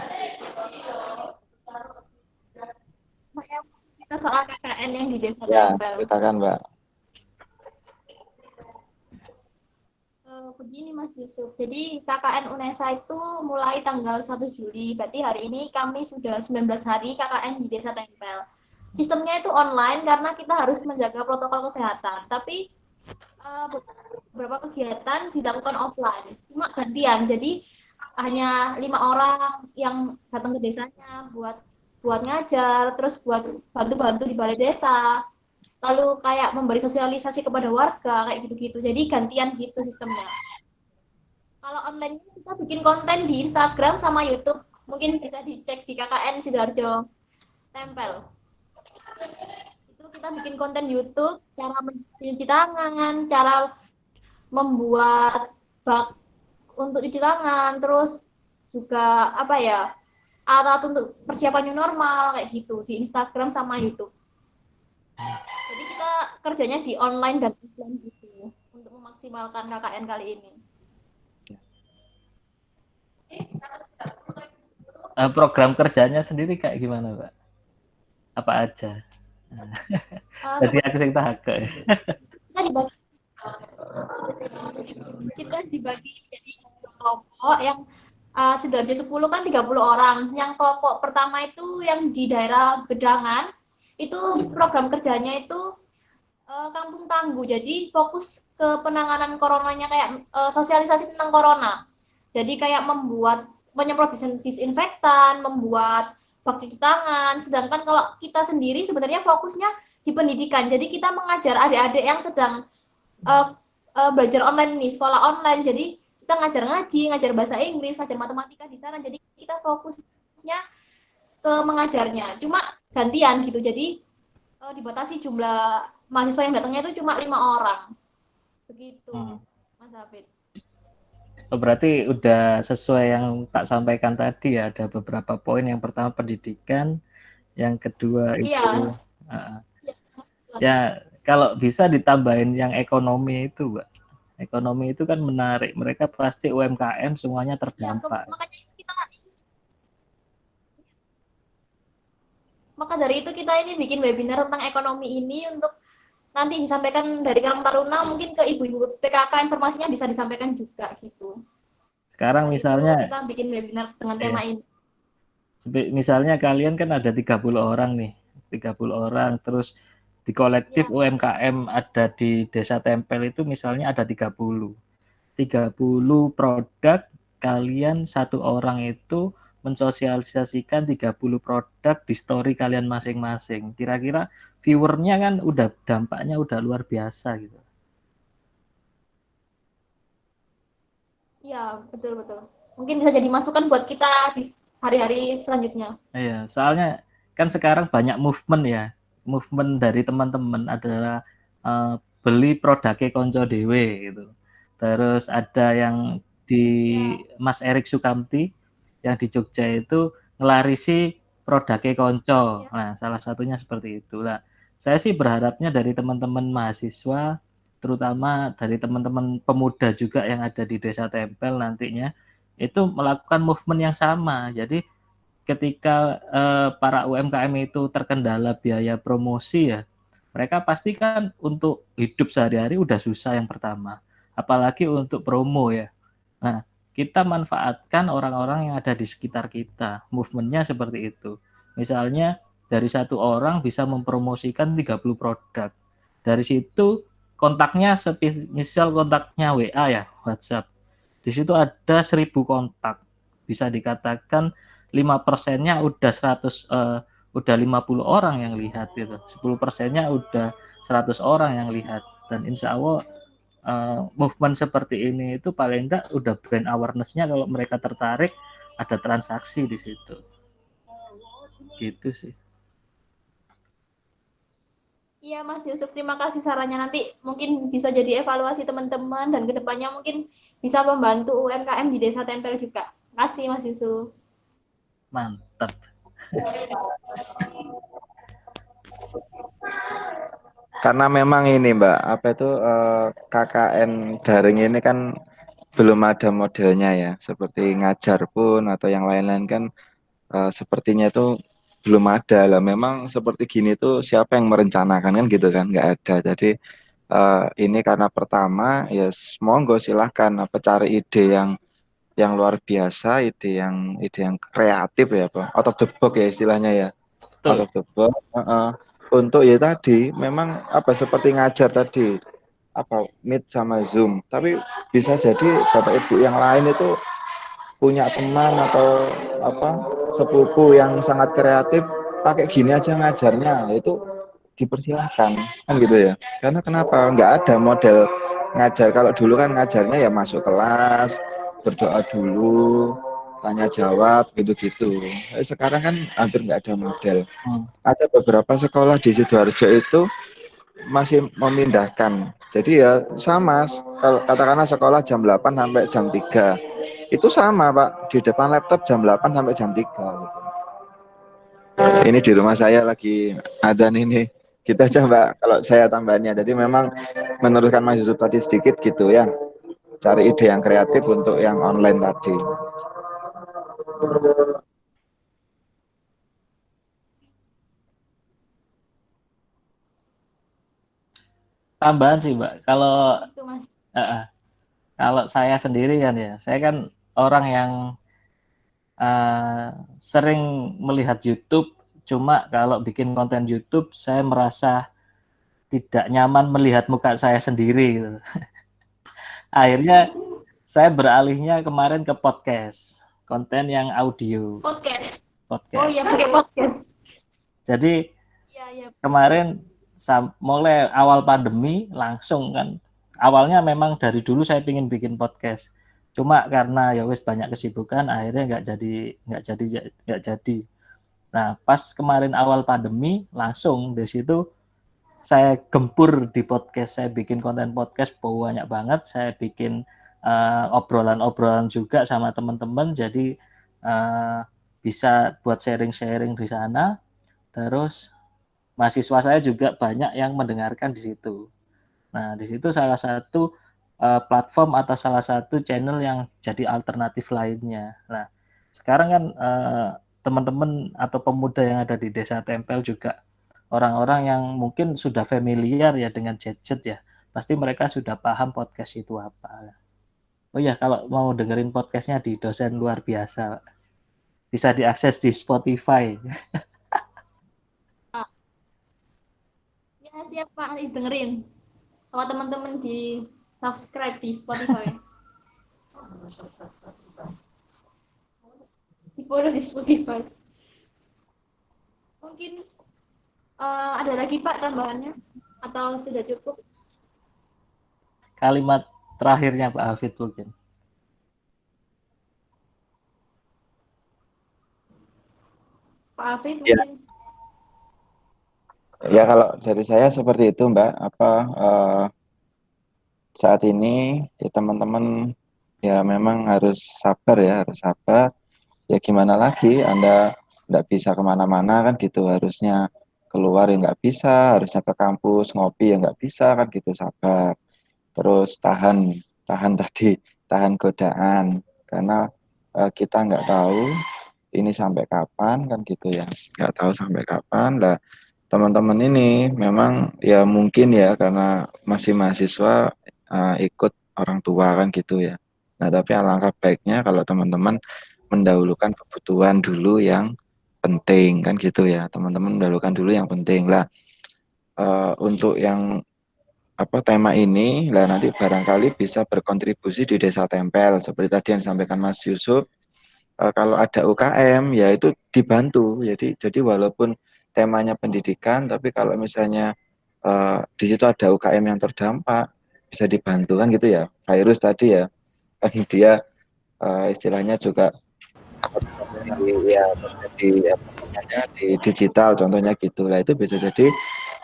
Kita soal KKN yang di desa Ya, tempel. ceritakan, Mbak. Begini Mas Yusuf, jadi KKN UNESA itu mulai tanggal 1 Juli, berarti hari ini kami sudah 19 hari KKN di Desa Tempel. Sistemnya itu online karena kita harus menjaga protokol kesehatan, tapi beberapa kegiatan dilakukan offline, cuma gantian, jadi hanya 5 orang yang datang ke desanya buat ngajar, terus buat bantu-bantu di balai desa, lalu kayak memberi sosialisasi kepada warga kayak gitu-gitu. Jadi gantian gitu sistemnya. Kalau online kita bikin konten di Instagram sama YouTube, mungkin bisa dicek di KKN Sidoarjo Tempel. Itu kita bikin konten YouTube, cara mencuci tangan, cara membuat bak untuk cuci tangan, terus juga alat untuk persiapan new normal kayak gitu di Instagram sama YouTube. Jadi kita kerjanya di online dan offline gitu untuk memaksimalkan KKN kali ini. Program kerjanya sendiri kayak gimana, Pak? Apa aja? Jadi aku sing tak agak. Kita dibagi jadi kelompok yang Sidoarjo 10 kan 30 orang. Yang kelompok pertama itu yang di daerah Bedangan, itu program kerjanya itu kampung tangguh. Jadi fokus ke penanganan coronanya, kayak sosialisasi tentang corona. Jadi kayak menyemprot disinfektan, membuat bak cuci tangan. Sedangkan kalau kita sendiri sebenarnya fokusnya di pendidikan. Jadi kita mengajar adik-adik yang sedang belajar online nih, sekolah online. Jadi kita ngajar ngaji, ngajar bahasa Inggris, ngajar matematika di sana. Jadi kita fokusnya ke mengajarnya. Cuma gantian gitu. Jadi dibatasi jumlah mahasiswa yang datangnya itu cuma 5 orang. Begitu, Mas Hafid. Berarti udah sesuai yang tak sampaikan tadi ya, ada beberapa poin. Yang pertama pendidikan, yang kedua itu ya kalau bisa ditambahin yang ekonomi itu, Mbak. Ekonomi itu kan menarik, mereka pasti UMKM semuanya terdampak. Maka dari itu kita ini bikin webinar tentang ekonomi ini untuk nanti disampaikan dari Karang Taruna, mungkin ke ibu-ibu PKK, informasinya bisa disampaikan juga gitu. Sekarang misalnya kita bikin webinar dengan tema ini. Misalnya kalian kan ada 30 orang nih, 30 orang, terus di kolektif UMKM ada di Desa Tempel itu misalnya ada 30 produk, kalian satu orang itu mensosialisasikan 30 produk di story kalian masing-masing. Kira-kira viewernya kan udah dampaknya udah luar biasa gitu. Iya, betul-betul. Mungkin bisa jadi masukan buat kita di hari-hari selanjutnya. Iya, soalnya kan sekarang banyak movement ya. Movement dari teman-teman adalah beli produknya konco dewe gitu. Terus ada yang di Mas Erik Sukamti yang di Jogja itu ngelarisi produknya konco. Nah, salah satunya seperti itulah. Saya sih berharapnya dari teman-teman mahasiswa, terutama dari teman-teman pemuda juga yang ada di Desa Tempel nantinya, itu melakukan movement yang sama. Jadi ketika para UMKM itu terkendala biaya promosi ya, mereka pasti kan untuk hidup sehari-hari udah susah yang pertama. Apalagi untuk promo ya. Nah, kita manfaatkan orang-orang yang ada di sekitar kita. Movementnya seperti itu. Misalnya dari satu orang bisa mempromosikan 30 produk. Dari situ kontaknya, misal kontaknya WA ya, WhatsApp. Di situ ada 1000 kontak. Bisa dikatakan 5%-nya udah 50 orang yang lihat gitu. 10%-nya udah 100 orang yang lihat. Dan insya Allah movement seperti ini itu paling enggak udah brand awareness-nya, kalau mereka tertarik ada transaksi di situ. Gitu sih. Iya Mas Yusuf, terima kasih sarannya. Nanti mungkin bisa jadi evaluasi teman-teman dan kedepannya mungkin bisa membantu UMKM di Desa Tempel juga. Terima kasih Mas Yusuf. Mantap. Karena memang ini Mbak, apa itu KKN daring ini kan belum ada modelnya ya, seperti ngajar pun atau yang lain-lain kan sepertinya itu belum ada lah. Memang seperti gini tuh siapa yang merencanakan kan gitu kan, nggak ada. Jadi ini karena pertama ya monggo silahkan apa cari ide yang luar biasa, ide yang kreatif ya Pak, out of the box ya istilahnya ya. Betul. Out of the box. Untuk ya tadi memang apa seperti ngajar tadi apa Meet sama Zoom, tapi bisa jadi Bapak Ibu yang lain itu punya teman atau apa sepupu yang sangat kreatif, pakai gini aja ngajarnya, itu dipersilahkan kan gitu ya. Karena kenapa nggak ada model ngajar? Kalau dulu kan ngajarnya ya masuk kelas, berdoa dulu, tanya jawab gitu-gitu. Sekarang kan hampir nggak ada model. Ada beberapa sekolah di Sidoarjo itu masih memindahkan. Jadi ya sama, kalau katakanlah sekolah jam 8 sampai jam 3. Itu sama Pak, di depan laptop jam 8 sampai jam 3 gitu. Ini di rumah saya lagi adzan ini. Gitu aja Mbak, kalau saya tambahannya. Jadi memang meneruskan Mas Yusuf tadi sedikit gitu ya, cari ide yang kreatif untuk yang online tadi. Tambahan sih Mbak, kalau Itu Mas. kalau saya sendiri kan ya, saya kan orang yang sering melihat YouTube, cuma kalau bikin konten YouTube saya merasa tidak nyaman melihat muka saya sendiri gitu. Akhirnya saya beralihnya kemarin ke podcast, konten yang audio. Podcast. Oh Podcast. iya, pakai podcast. Jadi Iya. kemarin mulai awal pandemi langsung kan. Awalnya memang dari dulu saya ingin bikin podcast. Cuma karena ya wis banyak kesibukan akhirnya nggak jadi. Nah, pas kemarin awal pandemi langsung di situ saya gempur di podcast, saya bikin konten podcast banyak banget, saya bikin obrolan-obrolan juga sama teman-teman, jadi bisa buat sharing-sharing di sana. Terus mahasiswa saya juga banyak yang mendengarkan di situ. Nah, di situ salah satu platform atau salah satu channel yang jadi alternatif lainnya. Nah, sekarang kan teman-teman atau pemuda yang ada di Desa Tempel juga orang-orang yang mungkin sudah familiar ya dengan gadget ya. Pasti mereka sudah paham podcast itu apa. Oh ya, kalau mau dengerin podcastnya di Dosen Luar Biasa, bisa diakses di Spotify. Ya, siap Pak, dengerin. Sama teman-teman di subscribe di Spotify. Di follow di Spotify. Mungkin ada lagi Pak tambahannya? Atau sudah cukup? Kalimat terakhirnya Pak Hafid mungkin. Pak Hafid Ya. mungkin. Ya kalau dari saya seperti itu Mbak, saat ini ya teman-teman ya memang harus sabar ya, harus sabar. Ya gimana lagi, Anda nggak bisa kemana-mana kan gitu, harusnya keluar ya nggak bisa, harusnya ke kampus ngopi ya nggak bisa kan gitu, sabar. Terus tahan tadi, tahan godaan, karena kita nggak tahu ini sampai kapan kan gitu ya, nggak tahu sampai kapan lah. Teman-teman ini memang ya mungkin ya karena masih mahasiswa ikut orang tua kan gitu ya. Nah tapi alangkah baiknya kalau teman-teman mendahulukan kebutuhan dulu yang penting kan gitu ya. Teman-teman mendahulukan dulu yang penting lah. Untuk yang tema ini lah nanti barangkali bisa berkontribusi di Desa Tempel seperti tadi yang disampaikan Mas Yusuf. Kalau ada UKM ya itu dibantu. Jadi walaupun temanya pendidikan, tapi kalau misalnya di situ ada UKM yang terdampak bisa dibantu kan gitu ya. Virus tadi ya, kan dia istilahnya juga di digital contohnya gitu lah, itu bisa jadi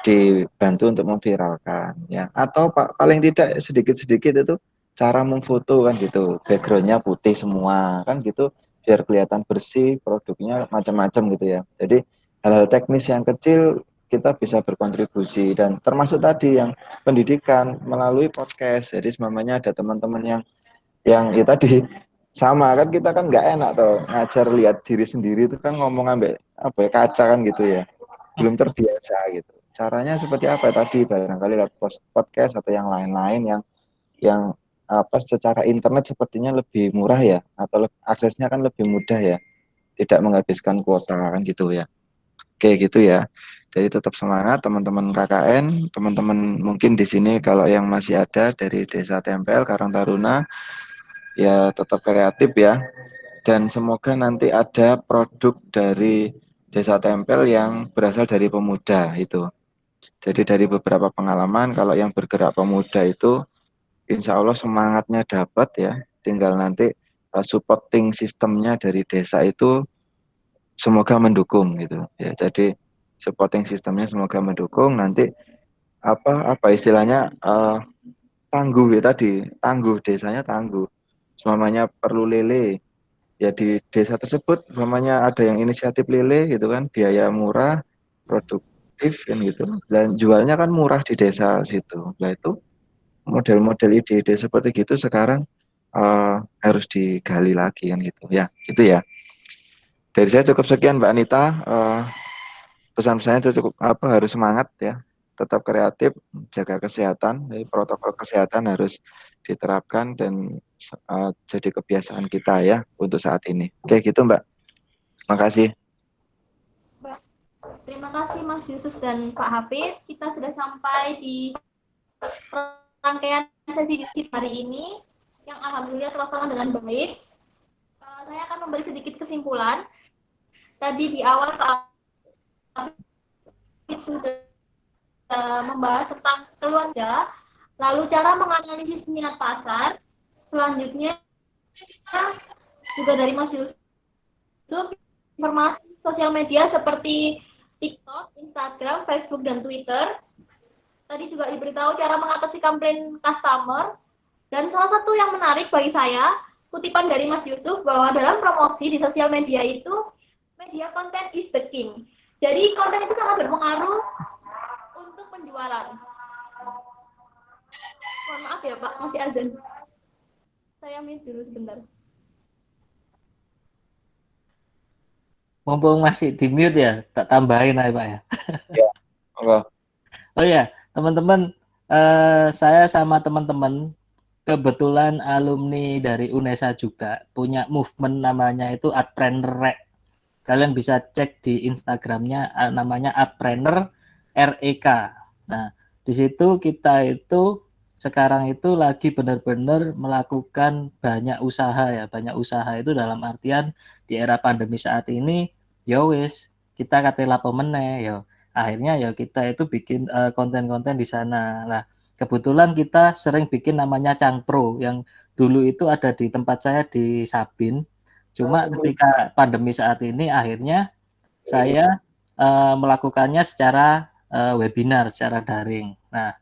dibantu untuk memviralkan ya, atau paling tidak sedikit-sedikit itu cara memfoto kan gitu, backgroundnya putih semua kan gitu, biar kelihatan bersih, produknya macam-macam gitu ya. Jadi hal-hal teknis yang kecil kita bisa berkontribusi, dan termasuk tadi yang pendidikan melalui podcast. Jadi semuanya ada teman-teman yang ya tadi sama kan, kita kan nggak enak tuh ngajar lihat diri sendiri itu kan, ngomong ambek apa ya, kaca kan gitu ya, belum terbiasa gitu. Caranya seperti apa tadi, barangkali lewat podcast atau yang lain-lain yang secara internet sepertinya lebih murah ya, atau aksesnya kan lebih mudah ya, tidak menghabiskan kuota kan gitu ya. Oke gitu ya. Jadi tetap semangat teman-teman KKN, teman-teman mungkin di sini kalau yang masih ada dari Desa Tempel Karang Taruna ya tetap kreatif ya, dan semoga nanti ada produk dari Desa Tempel yang berasal dari pemuda itu. Jadi dari beberapa pengalaman, kalau yang bergerak pemuda itu insya Allah semangatnya dapat ya, tinggal nanti supporting sistemnya dari desa itu semoga mendukung gitu ya. Jadi supporting sistemnya semoga mendukung, nanti apa istilahnya tangguh ya tadi, tangguh desanya, tangguh semuanya perlu lele ya di desa tersebut, namanya ada yang inisiatif lele gitu kan, biaya murah, produk kreatif kan gitu. Dan jualnya kan murah di desa situ. Nah itu model-model ide-ide seperti gitu sekarang harus digali lagi kan gitu ya. Itu ya. Dari saya cukup sekian Mbak Anita. Pesan-pesannya cukup harus semangat ya. Tetap kreatif, jaga kesehatan. Jadi protokol kesehatan harus diterapkan dan jadi kebiasaan kita ya untuk saat ini. Oke gitu Mbak. Makasih. Terima kasih Mas Yusuf dan Pak Hafid. Kita sudah sampai di rangkaian sesi diskusi hari ini yang alhamdulillah terlaksana dengan baik. Saya akan memberi sedikit kesimpulan. Tadi di awal Pak Hafid sudah membahas tentang keluarga, lalu cara menganalisis minat pasar. Selanjutnya juga dari Mas Yusuf, informasi sosial media seperti TikTok, Instagram, Facebook, dan Twitter. Tadi juga diberitahu cara mengatasi komplain customer. Dan salah satu yang menarik bagi saya, kutipan dari Mas Yusuf bahwa dalam promosi di sosial media itu, media konten is the king. Jadi konten itu sangat berpengaruh untuk penjualan. Mohon maaf ya Pak, masih azan. Saya mute dulu sebentar. Mumpung masih di mute ya, tak tambahin aja Pak ya. Ya, enggak. Oh ya, teman-teman, saya sama teman-teman kebetulan alumni dari UNESA juga punya movement namanya itu Adpreneur. Kalian bisa cek di Instagramnya namanya Adpreneur REK. Nah, di situ kita itu sekarang itu lagi benar-benar melakukan banyak usaha ya. Banyak usaha itu dalam artian di era pandemi saat ini, ya wis kita kate lapo meneh ya. Akhirnya ya kita itu bikin konten-konten di sana. Lah, kebetulan kita sering bikin namanya Cangpro yang dulu itu ada di tempat saya di Sabin. Cuma ketika pandemi saat ini akhirnya saya melakukannya secara webinar, secara daring. Nah,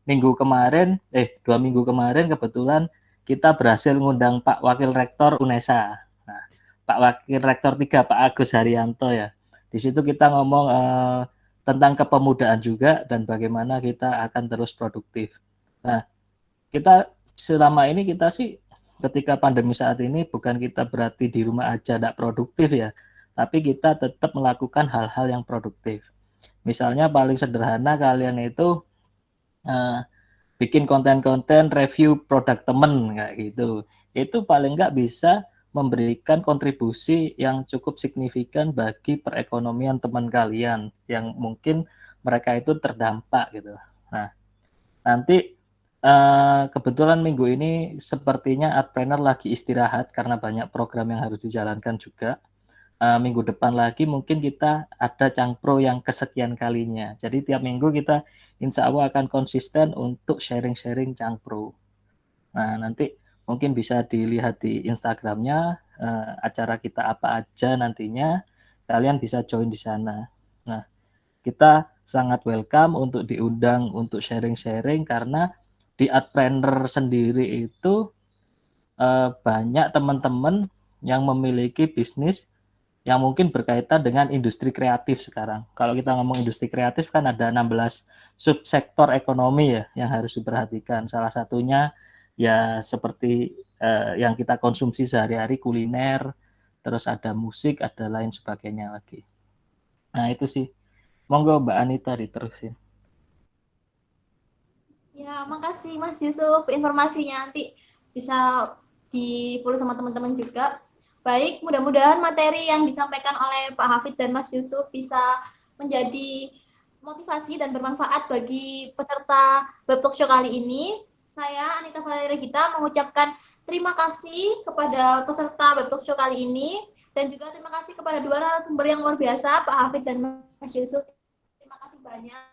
2 minggu kemarin kebetulan kita berhasil ngundang Pak Wakil Rektor UNESA. Nah, Pak Wakil Rektor 3, Pak Agus Haryanto ya. Di situ kita ngomong tentang kepemudaan juga dan bagaimana kita akan terus produktif. Nah, kita selama ini kita sih ketika pandemi saat ini bukan kita berarti di rumah aja tidak produktif ya, tapi kita tetap melakukan hal-hal yang produktif. Misalnya paling sederhana kalian itu bikin konten-konten review produk temen kayak gitu. Itu paling nggak bisa memberikan kontribusi yang cukup signifikan bagi perekonomian teman kalian yang mungkin mereka itu terdampak gitu. Nah, nanti kebetulan minggu ini sepertinya Adpreneur lagi istirahat karena banyak program yang harus dijalankan juga. Minggu depan lagi mungkin kita ada Cangpro yang kesekian kalinya. Jadi tiap minggu kita insya Allah akan konsisten untuk sharing-sharing Cangpro. Nah, nanti mungkin bisa dilihat di Instagramnya acara kita apa aja nantinya. Kalian bisa join di sana. Nah, kita sangat welcome untuk diundang untuk sharing-sharing karena di Adpreneur sendiri itu banyak teman-teman yang memiliki bisnis yang mungkin berkaitan dengan industri kreatif sekarang. Kalau kita ngomong industri kreatif kan ada 16 subsektor ekonomi ya yang harus diperhatikan. Salah satunya ya seperti yang kita konsumsi sehari-hari kuliner, terus ada musik, ada lain sebagainya lagi. Nah itu sih. Monggo Mbak Anita diterusin. Ya, makasih Mas Yusuf informasinya, nanti bisa di-follow sama teman-teman juga. Baik, mudah-mudahan materi yang disampaikan oleh Pak Hafid dan Mas Yusuf bisa menjadi motivasi dan bermanfaat bagi peserta Web Talk Show kali ini. Saya Anita Valeria Gita mengucapkan terima kasih kepada peserta Web Talk Show kali ini dan juga terima kasih kepada dua narasumber yang luar biasa, Pak Hafid dan Mas Yusuf. Terima kasih banyak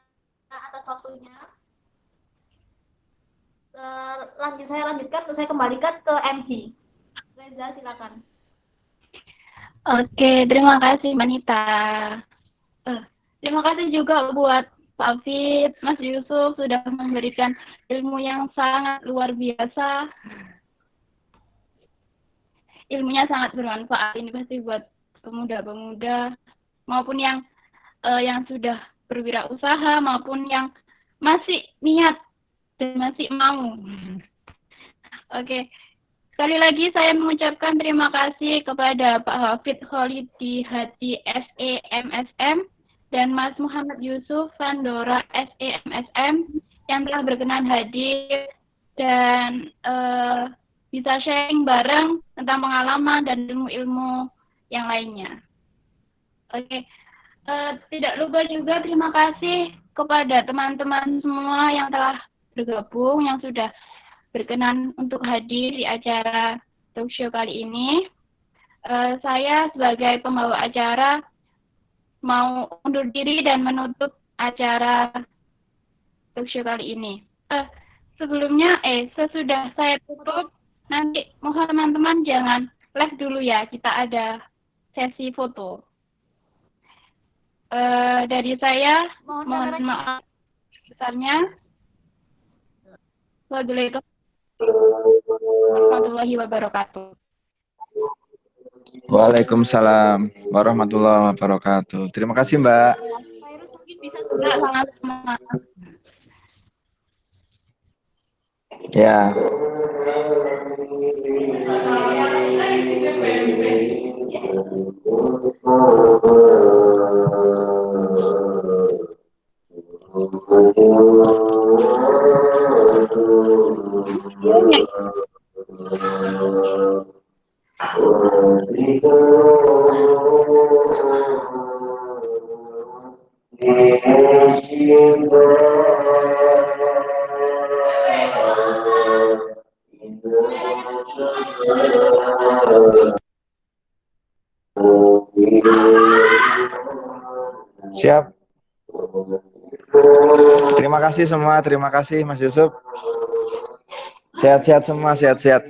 atas waktunya. Saya lanjutkan, saya kembalikan ke MC. Reza, silakan. Oke, terima kasih Mbak Nita. Terima kasih juga buat Pak Hafid, Mas Yusuf sudah memberikan ilmu yang sangat luar biasa. Ilmunya sangat bermanfaat ini pasti buat pemuda-pemuda maupun yang sudah berwirausaha maupun yang masih niat dan masih mau. Oke, sekali lagi saya mengucapkan terima kasih kepada Pak Hafid Kholidi Hadi SE MSM dan Mas Muhammad Yusuf Vandora SE MSM yang telah berkenan hadir dan bisa sharing bareng tentang pengalaman dan ilmu-ilmu yang lainnya. Oke, tidak lupa juga terima kasih kepada teman-teman semua yang telah bergabung, yang sudah berkenan untuk hadir di acara talk show kali ini. Saya sebagai pembawa acara mau undur diri dan menutup acara talk show kali ini. Sebelumnya, sesudah saya tutup, nanti mohon teman-teman jangan live dulu ya, kita ada sesi foto. Dari saya, mohon maaf besarnya. Wassalamualaikum warahmatullahi wabarakatuh. Waalaikumsalam warahmatullahi wabarakatuh. Terima kasih, Mbak. Virus mungkin bisa juga sama-sama. Ya. Siap. Terima kasih semua, terima kasih Mas Yusuf. Sehat-sehat semua, sehat-sehat.